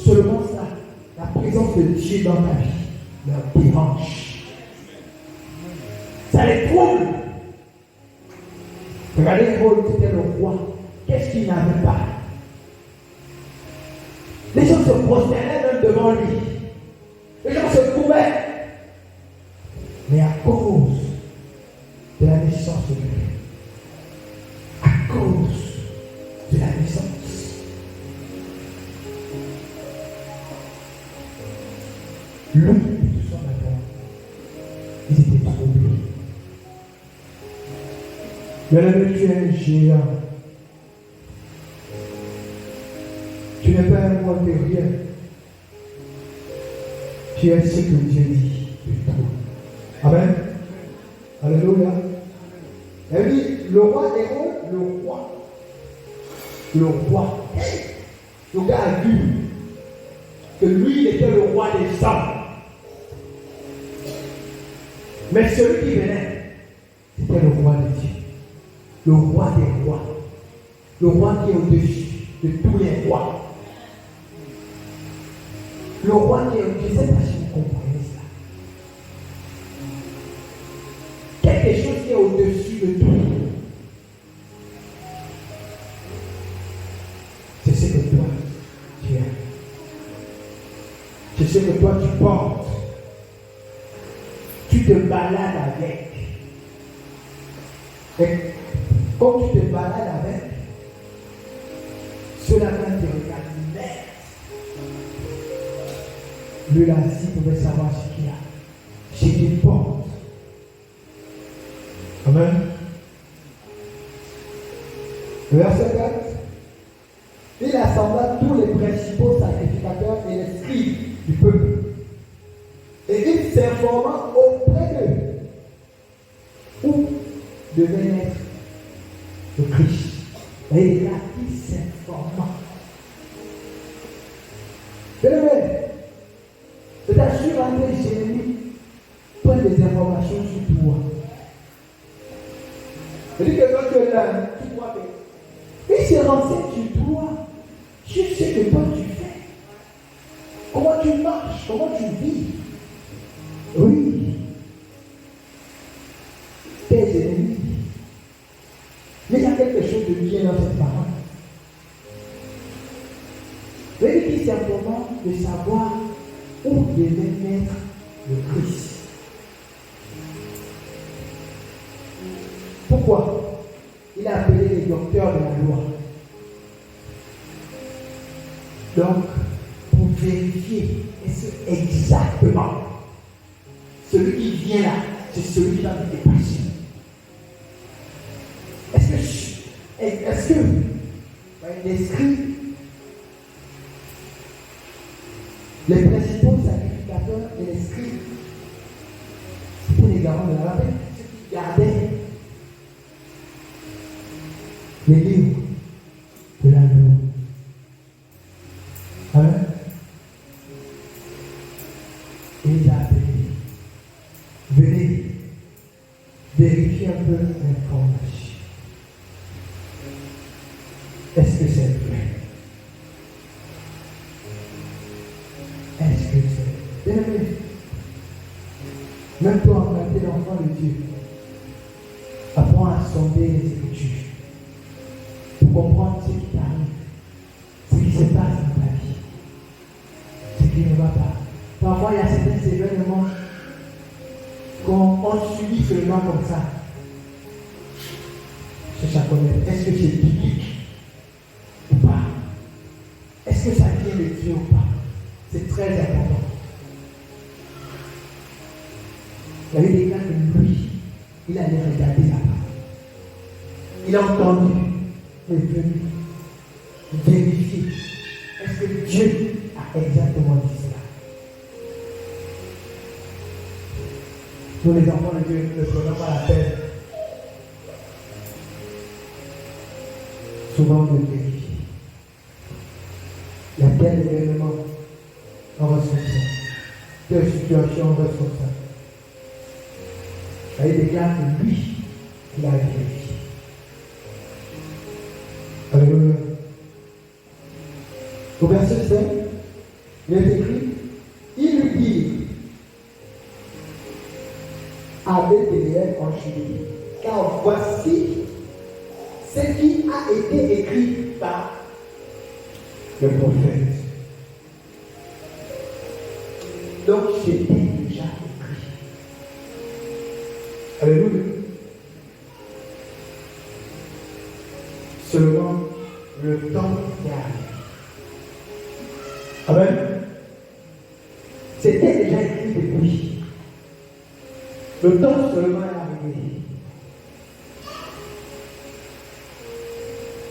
seulement ça, la présence de Dieu dans ta vie leur dérange. Ça les trouble. Regardez, Hérode, c'était le roi. Qu'est-ce qu'il n'avait pas? Les gens se prosternaient même devant lui. Les gens se courbaient. Mais à cause de la naissance de Dieu, à cause de la naissance, lui et tout son matin, ils étaient troublés. Bien-aimé, tu es un géant. Tu n'es pas un roi de rien. Tu es ce que Dieu dit de toi. Amen. Alléluia. Elle dit, le roi Hérode, le roi. Le gars a vu que lui, il était le roi des hommes. Mais celui qui venait, c'était le roi de Dieu. Le roi des rois. Le roi qui est au-dessus de tous les rois. Le roi qui est au-dessus. Je ne sais pas si vous comprenez ça. Quelque chose qui est au-dessus de tout. C'est ce que toi, tu as. C'est ce que toi, tu portes. Tu te balades avec. Et quand tu te balades avec, cela va te regarder net. Le Nazi pouvait savoir ce qu'il y a, ce qu'il porte. Amen. Verset 4. Il assembla tous les principaux sacrificateurs et les scribes du peuple. Et il s'informa auprès d'eux où devait naître le Christ. Et il a dit s'informa. Bien-aimé, je t'assure, André Jérémie prend des informations sur toi. Je dis que quand tu es là, tu crois que il se renseigne sur toi, sur ce que toi tu fais, comment tu marches, comment tu vis. Oui. des ennemis. Mais il y a quelque chose de bien dans cette parole. Le dit c'est important de savoir où devait mettre le Christ. Pourquoi? Il a appelé les docteurs de la loi. Donc, pour vérifier, est-ce que exactement celui qui vient là, c'est celui qui va me dépasser? Est-ce que l'esprit, les principaux sacrificateurs et l'esprit, c'était les garants de la paix, ceux qui gardaient les livres de la loi. Amen. Et il a appelé. Venez vérifier un peu l'information. Est-ce que c'est vrai? Est-ce que c'est vrai? Bien, même toi, quand tu es l'enfant de Dieu, apprends à sonder les Écritures pour comprendre ce qui t'arrive, ce qui se passe dans ta vie, ce qui ne va pas. Parfois, il y a certains événements qu'on subit seulement comme ça. Je cherche à connaître. Est-ce que c'est biblique ou pas? Est-ce que ça vient de Dieu ou pas? C'est très important. Il y avait des cas que lui, il allait regarder là-bas. Il a entendu, il est venu vérifier. Est-ce que Dieu a exactement dit cela? Nous, les enfants de Dieu, ne prenons pas la peine souvent de vérifier. Il y a quel événement on reste comme ça? Quelle situation on reste comme ça? Il déclare que lui, il a vérifié. Alléluia. Au verset 5, il est écrit, il lui dit, avec Béliel en Judée, car voici ce qui a été écrit par le prophète. Donc c'était déjà écrit. Alléluia. Seulement le temps est arrivé. Amen. C'était déjà écrit depuis. Le temps seulement est arrivé.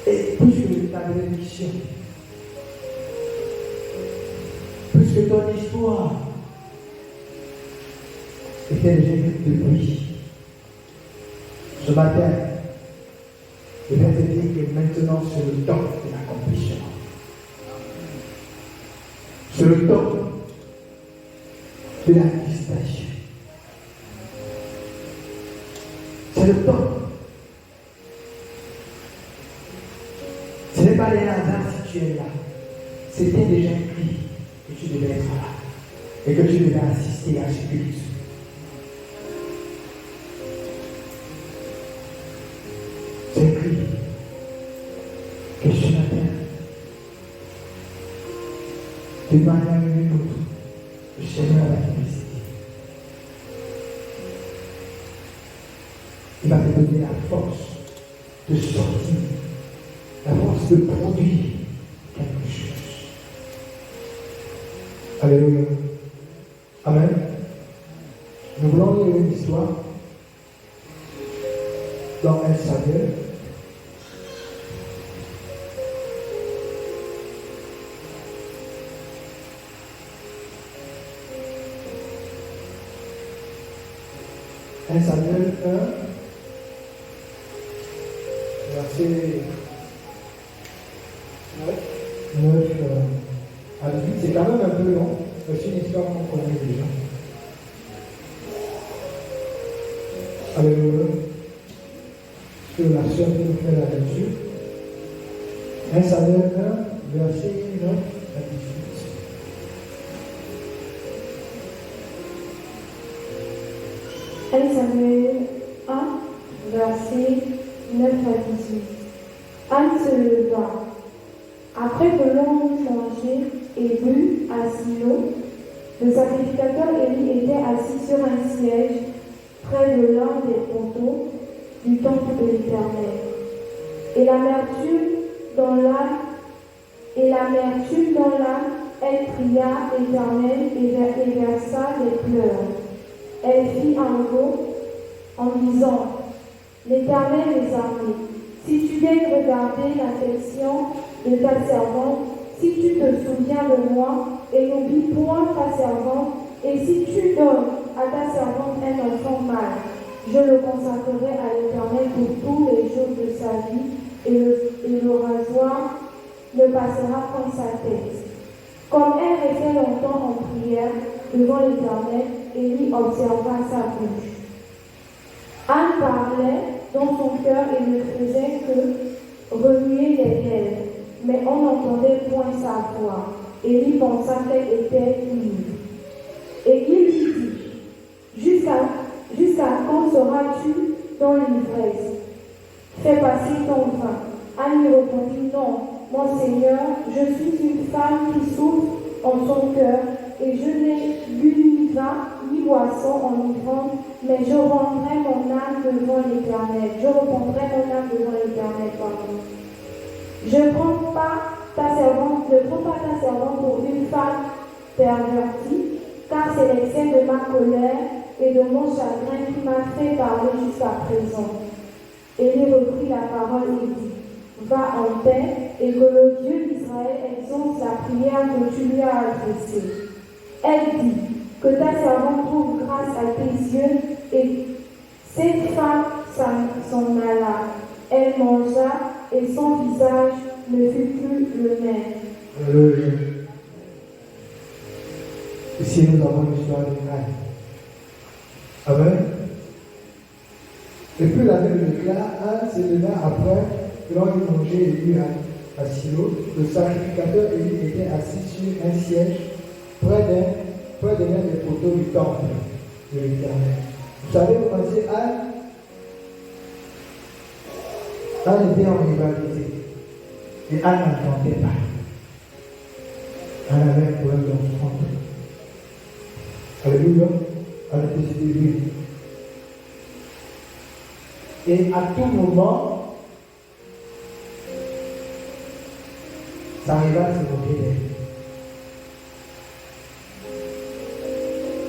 Et puisque ta bénédiction, puisque ton histoire était déjà écrite depuis, ce matin, je vais te dire que maintenant c'est le temps de l'accomplissement. C'est le temps de la disparition. C'est le temps. Ce n'est pas les hasards si tu es là. C'était déjà écrit que tu devais être là et que tu devais assister à ce culte. C'est écrit que ce matin, de manière ou d'une autre, le Seigneur va te visiter. Il va te donner la force de sortir, la force de produire quelque chose. Alléluia. Amen. Nous voulons lire une histoire dans 1 Samuel. Samuel 1, verset 9 à 18. C'est quand même un peu long, mais c'est une histoire qu'on connaît déjà. Alléluia. Que la sœur peut nous faire la lecture. 1 Samuel 1, verset 9 à 18. 1 Samuel 1, 9 à 18. Anne se leva. Après que l'on eut mangé et bu à Silo, le sacrificateur Élie était assis sur un siège près de l'un des poteaux du temple de l'Éternel. Et l'amertume dans l'âme, elle pria l'Éternel et versa des pleurs. Elle fit un vœu en disant: L'Éternel des armées, si tu daignes regarder l'affection de ta servante, si tu te souviens de moi et n'oublie point ta servante, et si tu donnes à ta servante un enfant mâle, je le consacrerai à l'Éternel pour tous les jours de sa vie, et le rasoir ne passera point sa tête. Comme elle restait longtemps en prière devant l'Éternel, Élie observa sa bouche. Anne parlait dans son cœur et ne faisait que remuer les lèvres, mais on n'entendait point sa voix. Élie pensa qu'elle était ivre. Et il lui dit: Jusqu'à quand seras-tu dans l'ivresse? Fais passer ton vin. Anne lui répondit: Non, mon Seigneur, je suis une femme qui souffre en son cœur, et je n'ai bu ni vin ni boisson enivrante, mais je rendrai mon âme devant l'Éternel. Je reprendrai mon âme devant l'Éternel, pardon. Ne prends pas ta servante pour une femme pervertie, car c'est l'excès de ma colère et de mon chagrin qui m'a fait parler jusqu'à présent. Élie reprit la parole et dit: Va en paix, et que le Dieu d'Israël exauce la prière que tu lui as adressée. Elle dit: Que ta servante trouve grâce à tes yeux. Et cette femme s'en alla. Elle mangea, et son visage ne fut plus le même. Alléluia. Ici, nous avons l'histoire de Anne. Amen. Et puis la Bible déclare: Anne se leva après que l'on eut mangé et bu à Silo. Le sacrificateur Élie était assis sur un siège près de l'un des poteaux du temple de l'Éternel. Vous savez, vous pensez, Anne était en rivalité. Et Anne n'entendait pas. Anne avait un problème d'enfant. Alléluia. Elle était stérile. Et à tout moment, ça arriva à se moquer d'elle.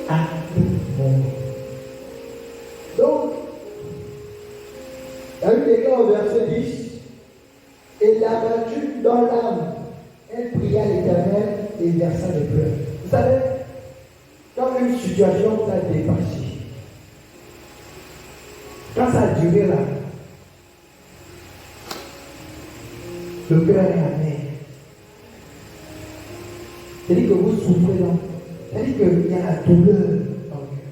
À tout moment. Donc, il y a eu des cas au verset 10. Et l'amertume dans l'âme, elle pria l'Éternel et versa des pleurs. Vous savez, quand une situation t'a dépassé, quand ça a duré là, le cœur est amer. C'est-à-dire que vous souffrez là. C'est-à-dire qu'il y a la douleur dans le cœur.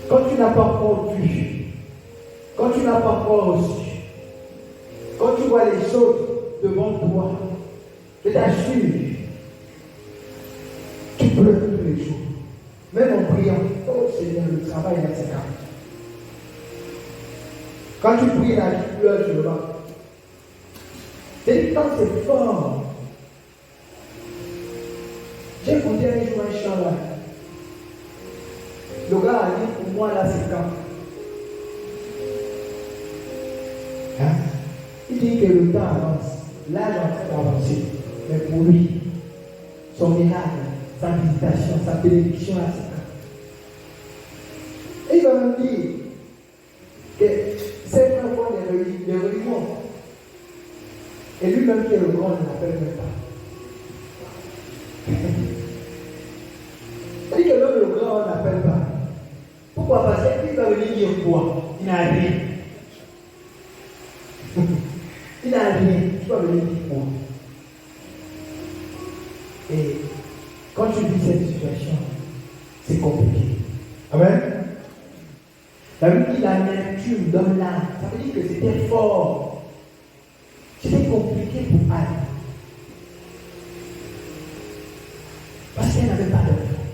Quand tu n'as pas encore vu, quand tu n'as pas encore reçu, quand tu vois les choses devant toi, je t'assure, tu pleures tous les jours. Même en priant, oh Seigneur, le travail est assez calme. Quand tu pries là, tu pleures sur le banc. Et quand c'est fort, j'ai écouté un jour un chant là. Le gars a dit, pour moi là c'est quand. Hein? Il dit que le temps avance, l'âge est en train d'avancer. Mais pour lui, son miracle, sa visitation, sa bénédiction là c'est quand. Et il va me dire que c'est vraiment des religions. Et lui-même qui est le grand ne l'appelle même pas. Il dit que même le grand on n'appelle pas. Pourquoi? Parce qu'il va venir dire quoi? Il n'a rien. Il n'a rien. Tu vas venir dire quoi? Et quand tu vis cette situation, c'est compliqué. Amen. La Bible dit l'amertume dans l'âme. Ça veut dire que c'était fort. C'était compliqué pour Anne. Parce qu'elle n'avait pas d'enfant.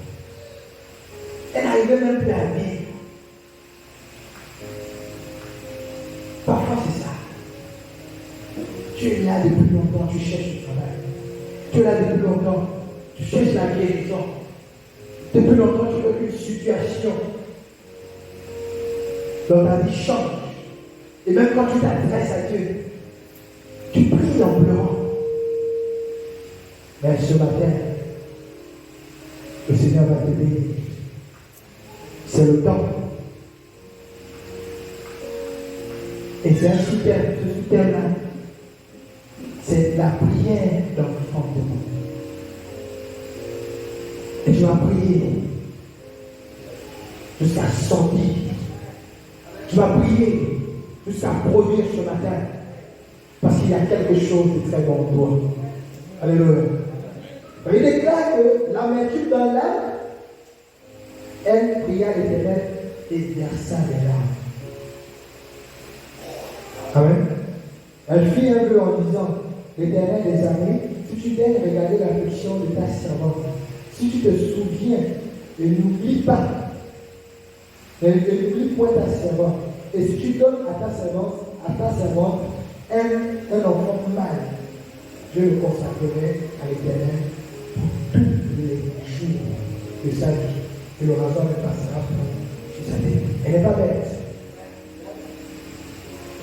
Elle n'arrivait même plus à vivre. Parfois c'est ça. Tu es là depuis longtemps, tu cherches le travail. Tu es là depuis longtemps, tu cherches la guérison. Depuis longtemps, tu veux qu'une situation dans ta vie change. Et même quand tu t'adresses à Dieu, tu pries en pleurant. Mais ce matin, le Seigneur va te bénir. C'est le temps. Et c'est un souterrain. Ce souterrain, c'est la prière d'enfant de monde. Et tu vas prier jusqu'à sortir. Tu vas prier jusqu'à produire ce matin. Parce qu'il y a quelque chose de très bon pour toi. Alléluia. Il déclare que l'amertume dans l'âme, elle pria l'Éternel et versa les larmes. Amen. Elle fit un vœu en disant, l'Éternel des armées, si tu daignes regarder l'affliction de ta servante, si tu te souviens et n'oublie pas, et n'oublie point ta servante, et si tu donnes à ta servante un enfant mâle, je le consacrerai à l'Éternel pour tous les jours de sa vie. Et le rasoir ne passera pas sur sa tête. Elle n'est pas bête.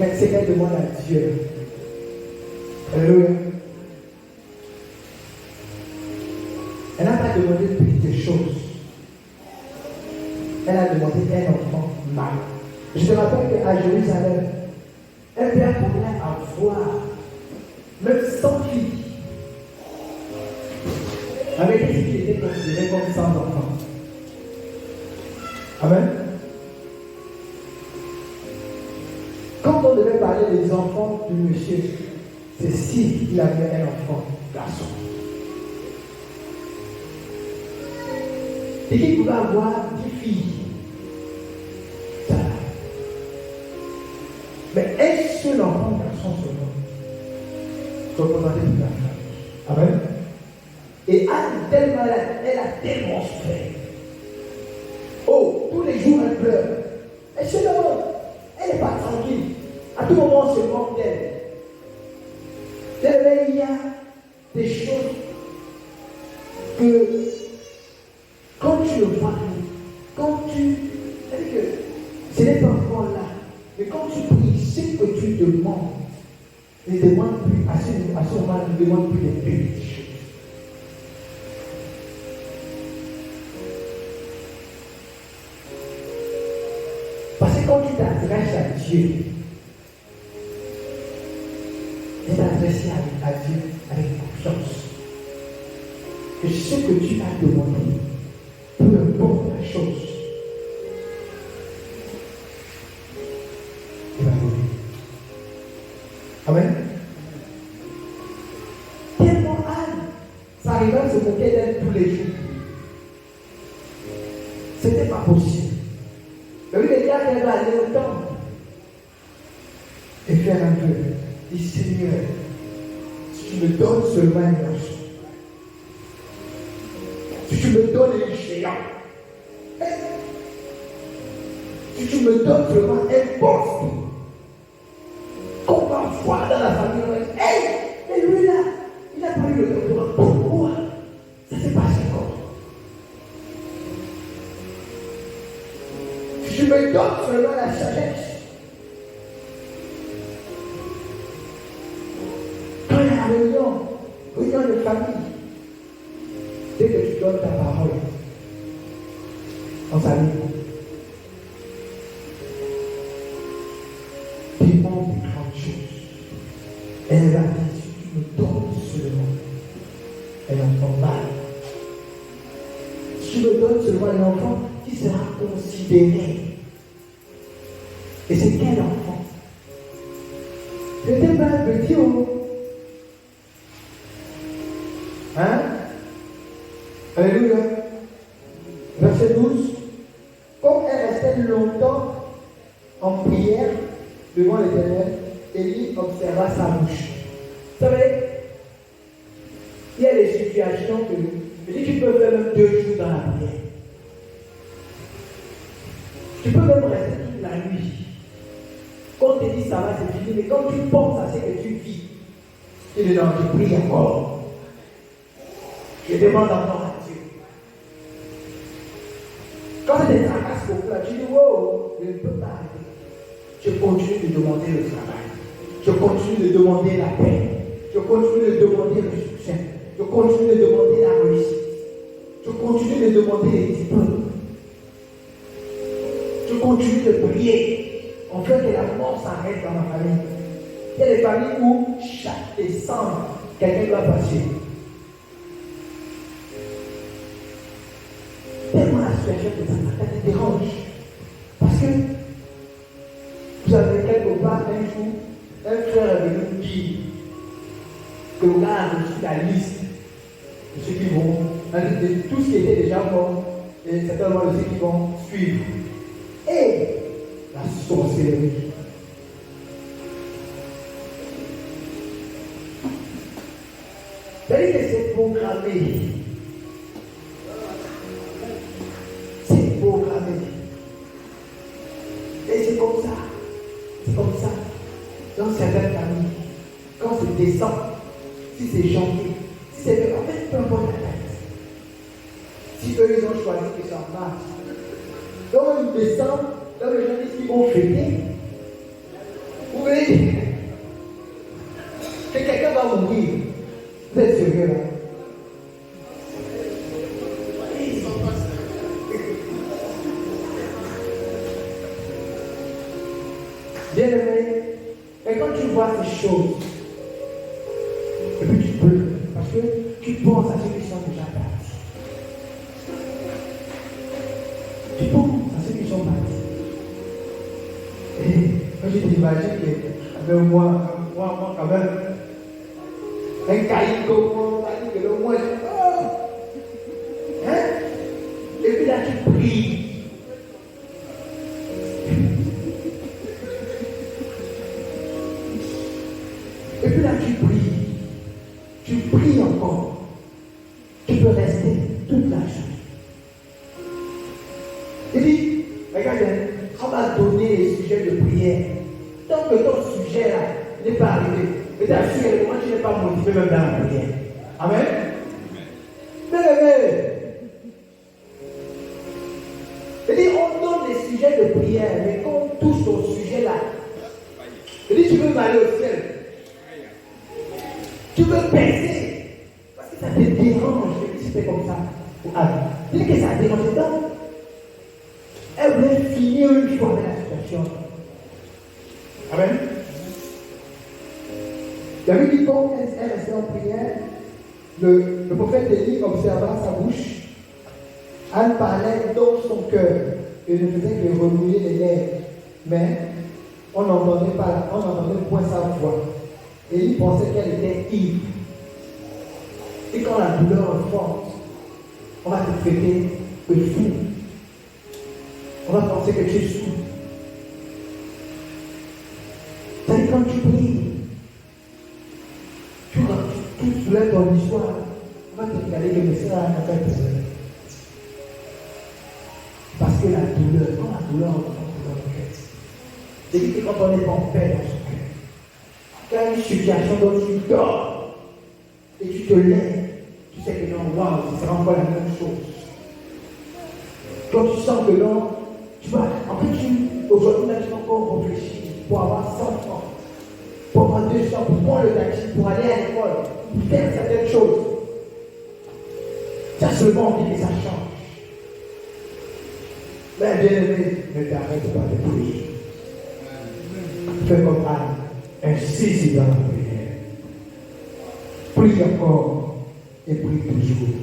Mais c'est qu'elle demande à Dieu. Alléluia. Elle n'a pas demandé de petites choses. Elle a demandé un enfant mâle. Je te rappelle qu'à Jérusalem, un père pouvait avoir même 100 filles. Avec des filles qui étaient considérées comme 100 enfants. Amen. Quand on devait parler des enfants du monsieur, c'est s'il avait un enfant garçon. Et qu'il pouvait avoir 10 filles. Ça va. Mais un seul enfant garçon seulement représentait toute la famille. Amen. Et Anne, tellement elle a tellement souffert. Oh, tous les jours elle pleure. Elle se demande, elle n'est pas tranquille. À tout moment on se moque d'elle. Il y a des choses que quand tu le vois, quand tu. C'est-à-dire que ce n'est pas encore là. Mais quand tu pries, ce que tu demandes, ne demande plus, à ce moment, ne demande plus les petites choses. Parce que quand tu t'adresses à Dieu, tu t'adresses à Dieu avec confiance. Que ce que tu as demandé, peu importe la chose, il va donner. Amen. Tellement Anne, ça arrivait à se moquer d'elle tous les jours. C'était pas possible. Mais les gars, elle va aller au temple et faire un vœu. Dis Seigneur, si tu me donnes seulement un garçon, si tu me donnes un géant, si tu me donnes seulement un poste, qu'on va voir dans la famille, on va dire, hey, mais lui là, il n'a pas eu le doctorat. Pourquoi ça s'est passé comment? Si tu me donnes seulement la sagesse, quand il y a la réunion de famille, dès que tu donnes ta parole, on s'allume. Demande des grandes choses. Elle va dire, si tu me donnes seulement un enfant mâle, si tu me donnes seulement un enfant qui sera considéré. Et c'est quel enfant? Je n'étais pas petit, hein? Alléluia. Verset 12. Comme elle restait longtemps en prière devant l'Éternel, Élie observa sa bouche. Vous savez, il y a des situations que tu peux faire même 2 jours dans la prière. Tu peux même rester toute la nuit. Quand on te dit ça va, c'est fini, mais quand tu penses à ce que tu vis, Tu dis non, je prie encore. Je demande encore à Dieu. Quand c'est des tracasses pour toi, tu dis, wow, je ne peux pas arrêter. Je continue de demander le travail. Je continue de demander la paix. Je continue de demander le succès. Je continue de demander la réussite. Je continue de demander les diplômes. Je continue de prier. On fait que la mort s'arrête dans ma famille. Il y a des familles où chaque décembre, quelqu'un doit passer. Tellement la situation que ça te dérange. Parce que vous avez quelque part un jour, un frère est venu dire que le gars a reçu la liste de ceux qui vont, de tout ce qui était déjà mort, et certainement de ceux qui vont suivre. Et la sorcellerie. C'est-à-dire que c'est programmé. C'est programmé. Et c'est comme ça. C'est comme ça. Dans certaines familles, quand c'est décembre, si c'est janvier, si c'est en fait peu importe la date. Si eux ils ont choisi que c'est en mars, donc décembre, là les gens disent qu'ils vont fêter. Vous voyez que quelqu'un va mourir. Vous êtes sérieux là? Bien aimé, et quand tu vois ces choses, et puis tu peux, parce que tu penses à ceux qui sont déjà partis. Tu penses à ceux qui sont partis. Et quand je t'imagine que moi quand même, un caïd comme moi, que le moi, hein? Et puis là tu pries. Et puis là tu pries. Tu pries encore. Tu peux rester toute la journée. Il dit, regarde, on va donner les sujets de prière. Tant que ton sujet là n'est pas arrivé, et t'assure, moi tu n'es pas motivé même dans la prière. Amen. Mais, il dit, on donne des sujets de prière, mais quand on touche ton sujet là, il dit, tu veux aller au ciel. Tu veux percer. Parce que ça te dérange. Et si c'est comme ça. Dis que ça dérange. Donc, elle voulait finir une fois avec la situation. Amen. La Bible dit quand elle restait en prière, le prophète Élie observa sa bouche. Anne parlait dans son cœur et ne faisait que remouiller les lèvres. Mais on n'entendait point sa voix. Et il pensait qu'elle était ivre. Et quand la douleur est forte, on va te traiter de fou. On va penser que tu es sous. C'est-à-dire quand tu pries, tu soulèves ton histoire, on va te regarder que c'est la affaire personnelle. Parce que la douleur, quand la douleur rentre dans le cœur, c'est que quand on n'est pas en paix dans son cœur, il y a une situation dont tu dors et tu te lèves, tu sais que non, waouh, c'est encore la même chose. Quand tu sens que non, tu vois, en fait, aujourd'hui, là, tu vas encore réfléchir pour avoir 100 francs, pour avoir 200, pour prendre le taxi, pour aller à l'école, pour faire certaines choses. Tu as seulement envie que ça change. Mais bien aimé, ne t'arrête pas de prier. Fais comme Anne. Insiste dans la prière. Prie encore et prie toujours.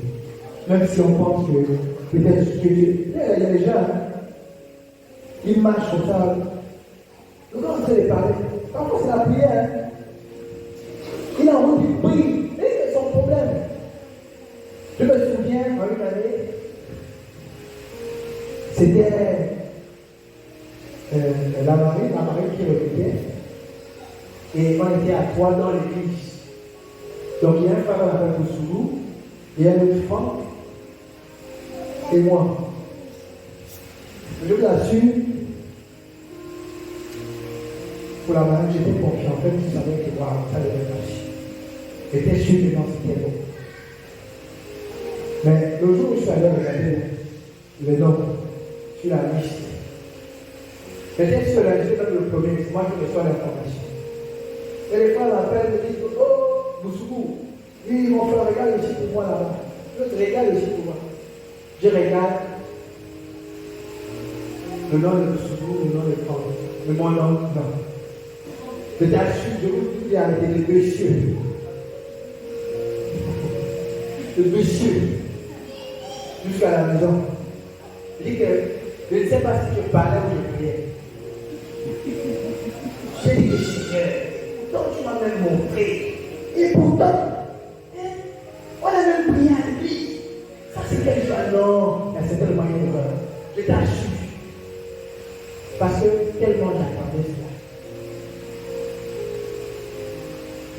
Même si on pense que peut-être que il y a des gens, ils marchent comme ça. Nous on sait les parler. Parfois c'est la prière. Il a envie de prier. Et c'est son problème. Je me souviens, en une année, c'était la marine qui revenait. Et on était à 3 dans l'église. Donc il y a un frère qui s'appelle Koussoulou, il y a un autre Franck, et moi. Je vous assure, pour la marine, j'étais confiant. En fait, je savais que ça devait passer. J'étais sûr que non, c'était bon. Mais le jour où je suis allé regarder le nom sur la liste, j'étais sur la liste le premier, c'est moi qui reçois l'information. Et les femmes m'appellent, me disent, oh, Boussoukou, oui, mon frère, regarde ici pour moi là-bas. L'autre regarde ici pour moi. Je regarde le nom de Boussoukou, le nom de Franck, le mon nom, non. Je t'assure, je vous dis avec le monsieur. Le monsieur, jusqu'à la maison. Je dis que je ne sais pas si je parlais ou je priais. J'ai dit que Seigneur, pourtant tu m'as même montré. Et pourtant, on a même prié à lui. Ça c'est quelque chose. Non, il y a certains moyens de voir. Je t'assure. Parce que tellement j'attendais cela.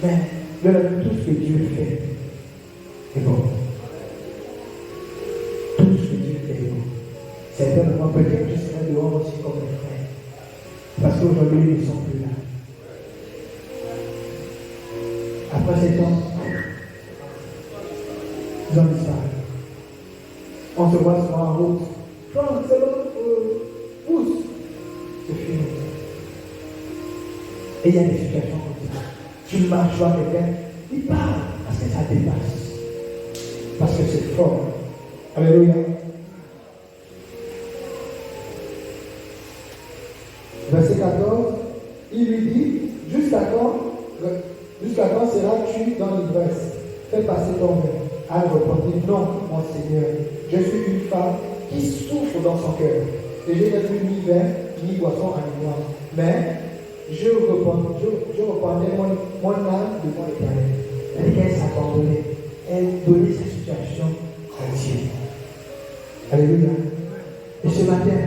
Mais tout ce que Dieu fait est bon. Tout ce que Dieu fait est bon. Certainement, peut-être que je serai dehors aussi comme mes frères. Parce qu'aujourd'hui, ils ne sont plus là. Après ces temps, ils ont disparu. On se voit souvent en route. Franck, c'est l'autre, pousse. C'est fini. Et il y a des situations comme ça. Tu marches sur quelqu'un, il parle parce que ça dépasse. Parce que c'est fort. Alléluia. Verset 14, il lui dit, jusqu'à quand seras-tu dans l'ivresse? Fais passer ton verre. Elle répondit, non, mon Seigneur, je suis une femme qui souffre dans son cœur. Et je n'ai plus ni vin, ni boisson à moi. Mais je reprendrai mon âme devant l'Éternel. Elle qu'elle s'abandonnait. Elle donnait sa situation à Dieu. Alléluia. Et ce matin,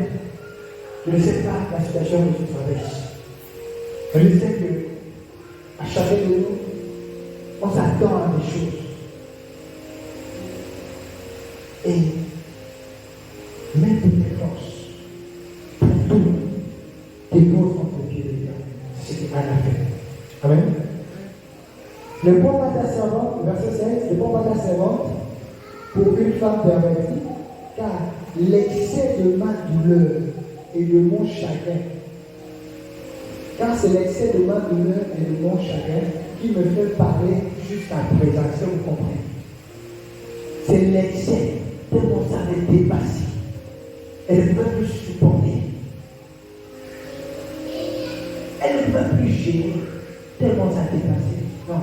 je ne sais pas la situation que tu traverses. Mais je sais que à chacun de nous, on s'attend à des choses. Et mets toutes tes forces pour tout dépose entre les pieds de Dieu. C'est ce qu'il a fait. Amen. Ne prends pas ta servante, verset 16, ne prends pas ta servante pour une femme pervertie, car l'excès de ma douleur et de mon chagrin, car c'est l'excès de ma douleur et de mon chagrin qui me fait parler jusqu'à présent. Est-ce que vous comprenez? C'est l'excès, tellement ça m'est dépassé. Elle ne peut plus supporter. Elle ne peut plus gérer, tellement ça a dépassé. Non,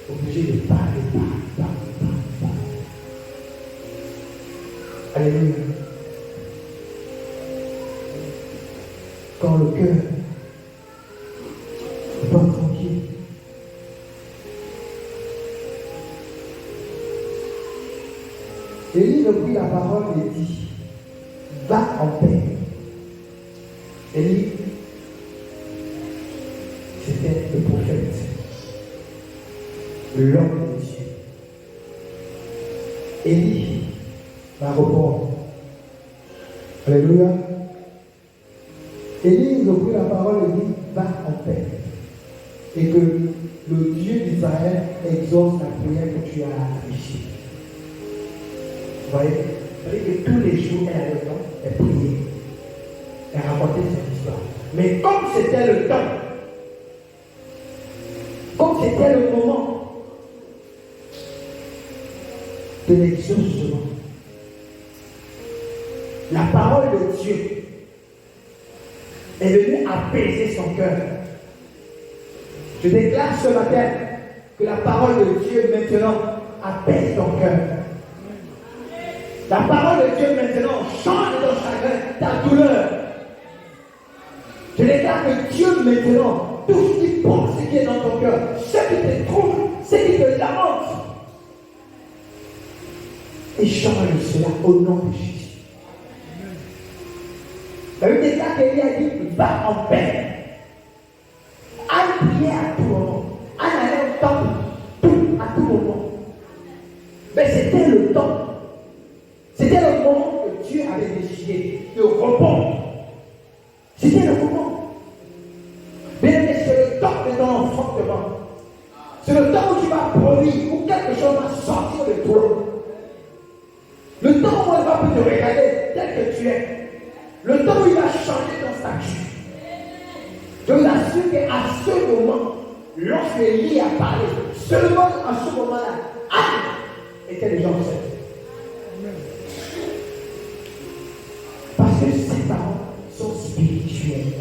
obligé de parler. Alléluia. Quand le cœur n'est pas tranquille, Élie reprit la parole et dit, va en paix. Élie, c'était le prophète, l'homme de Dieu. Élie va répondre. Alléluia. Élie reprit la parole et dit, va en paix. Et que le Dieu d'Israël exauce la prière que tu as affichée. Vous voyez, que tous les jours, elle avait le temps, elle priait. Elle racontait son histoire. Mais comme c'était le temps, comme c'était le moment de l'exaucement, la parole de Dieu est venue apaiser son cœur. Je déclare ce matin que la parole de Dieu maintenant apaise ton cœur. La parole de Dieu maintenant change ton chagrin, ta douleur. Je déclare que Dieu maintenant, tout ce qui porte, ce qui est dans ton cœur, ce qui te trouble, ce qui te lamente, et change cela au nom de Jésus. La Bible déclare qu'Élie a dit, va en paix. Aille prier à tout moment. Aille aller au temple à tout moment. Mais c'était le temps. C'était le moment que Dieu avait décidé de répondre. C'était le moment. Mais c'est le temps de ton enfantement. C'est le temps où tu vas produire qu'à ce moment, lorsque Élie a parlé, seulement à ce moment-là, Anne était déjà enceinte. Parce que ces paroles sont spirituelles.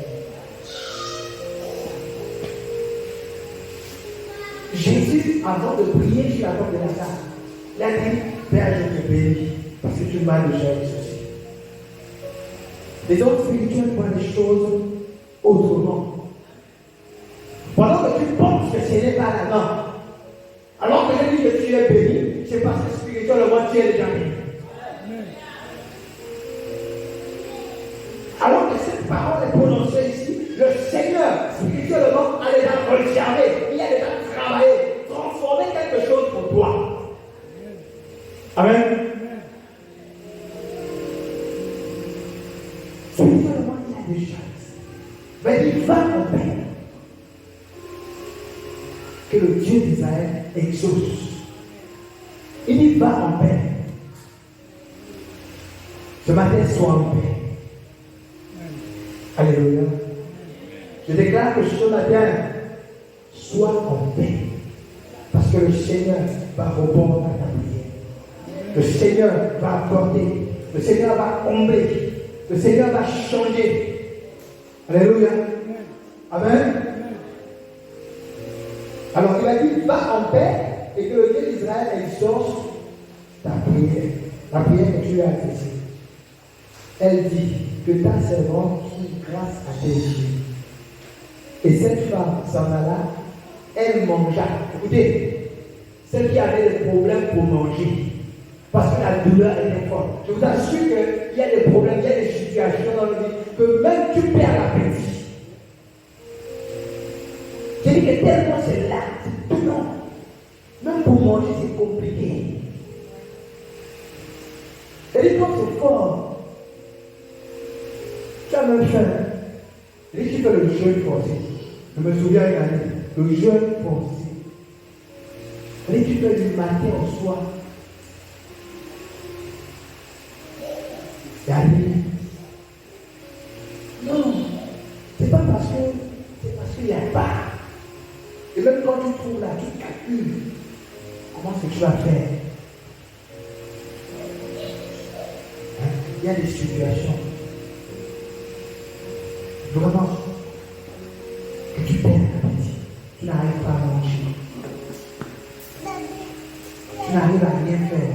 Jésus, avant de prier sur la porte de la salle, il a dit, Père, je te bénis, parce que tu m'as déjà exaucé. Les autres spirituels voient les choses autrement. Pendant que tu penses que ce n'est pas la norme, alors que je dis que tu es béni, c'est parce que spirituellement tu es déjà béni. Alors que cette parole est prononcée ici, le Seigneur, spirituellement, a déjà recherché, il a déjà travaillé, transformé quelque chose pour toi. Amen. Spirituellement, il y a des choses. Mais il va en paix. Que le Dieu d'Israël exauce. Il y va en paix. Ce matin, sois en paix. Alléluia. Je déclare que ce matin, sois en paix. Parce que le Seigneur va répondre à ta prière. Le Seigneur va accorder. Le Seigneur va combler. Le Seigneur va changer. Alléluia. Amen. Alors il a dit, va en paix et que le Dieu d'Israël exauce ta prière. La prière que tu lui as adressée. Elle dit que ta servante trouve grâce à tes yeux. Et cette femme s'en alla, elle mangea. Écoutez, celle qui avait des problèmes pour manger, parce que la douleur était forte. Je vous assure qu'il y a des problèmes, il y a des situations dans le vie que même tu perds l'appétit. J'ai dit que tellement c'est là, c'est tout long. Même pour manger, c'est compliqué. Et dit, quand c'est fort, tu as même faim. Et dit, tu fais le jeûne forcé. Je me souviens une année, le jeûne forcé. Et dit, tu fais du matin au soir. Il y a rien. Non, c'est pas parce que c'est parce qu'il n'y a pas. Et même quand tu trouves là, tu calcules comment est-ce que tu vas faire. Hein? Il y a des situations vraiment que tu perds l'appétit, tu n'arrives pas à manger, tu n'arrives à rien faire.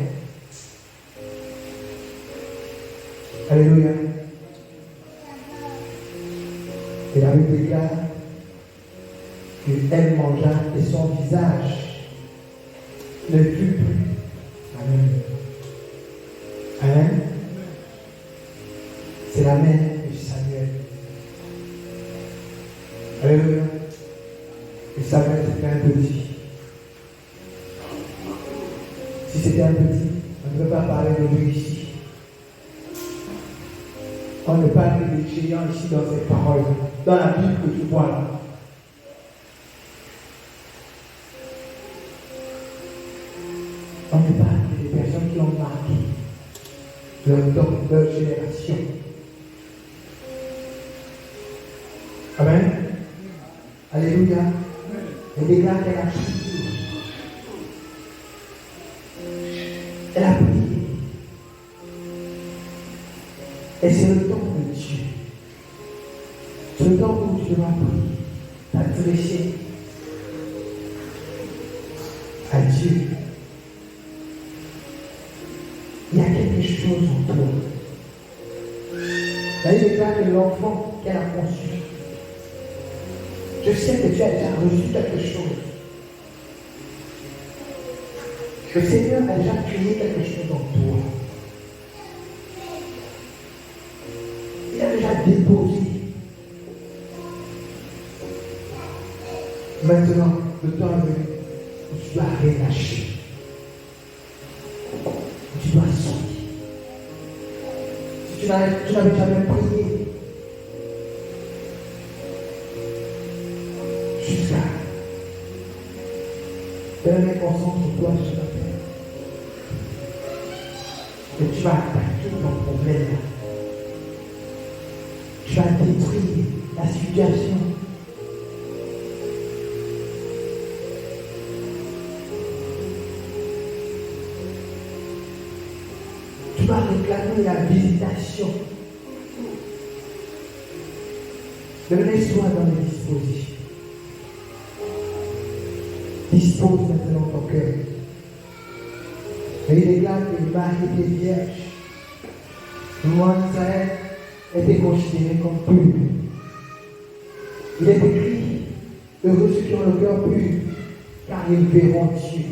Alléluia. Et la Bible déclare qu'elle mangea et son visage ne fut plus. Amen. Amen. C'est la mère de Samuel. Alléluia. Et Samuel c'était un petit. Si c'était un petit, on ne peut pas parler de lui ici. On ne parle que des géants ici dans ces paroles, dans la Bible que tu vois là. On ne parle que des personnes qui ont marqué leur génération. Amen. Alléluia. Elle déclare qu'elle a prié. Elle a prié. Et c'est le temps de Dieu. C'est le temps où tu dois prier, t'adresser à Dieu. Il y a quelque chose en toi. Elle déclare que l'enfant qu'elle a conçu, je sais que tu as déjà reçu quelque chose. Le Seigneur a déjà créé quelque chose en toi. Il a déjà déposé. Maintenant, le temps est venu où tu dois relâcher. Où tu dois sortir. Si tu n'avais jamais prié, jusqu'à donner concentre-toi sur la terre. Et tu vas attaquer ton problème. Tu vas détruire la situation. vas réclamer la visitation. Ne laisse-toi dans les dispositions. Dispose maintenant ton cœur. Et il déclare que Marie était vierge. Le roi d'Israël était considéré comme pur. Il est écrit, heureux ceux qui ont le cœur pur, car ils verront Dieu.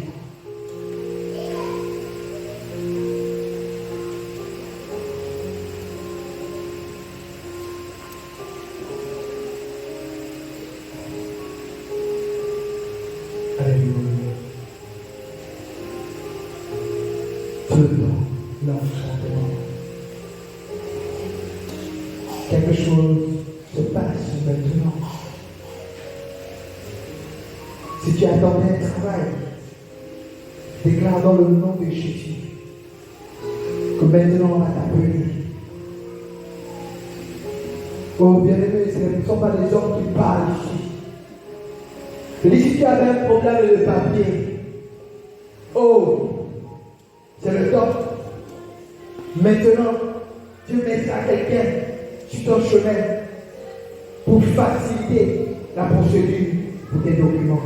Alléluia. Tenons l'enchantement. Quelque chose se passe maintenant. Si tu attendais un travail, déclare dans le nom de Jésus que maintenant on va t'appeler. Oh bien-aimé, ce ne sont pas des hommes qui parlent ici. Je dis, si tu avais un problème de papier, oh, c'est le top. Maintenant, Dieu mettra quelqu'un sur ton chemin pour faciliter la procédure pour tes documents.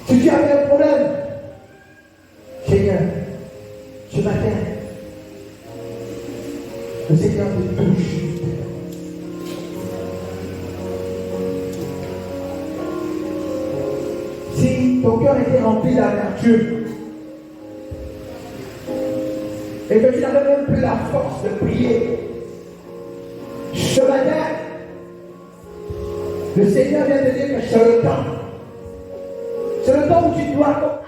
Si tu avais un problème, Seigneur, ce matin, le Seigneur te touche. Si ton cœur était rempli d'amertume et que tu n'avais même plus la force de prier, ce matin, le Seigneur vient te dire que c'est le temps. C'est le temps où tu dois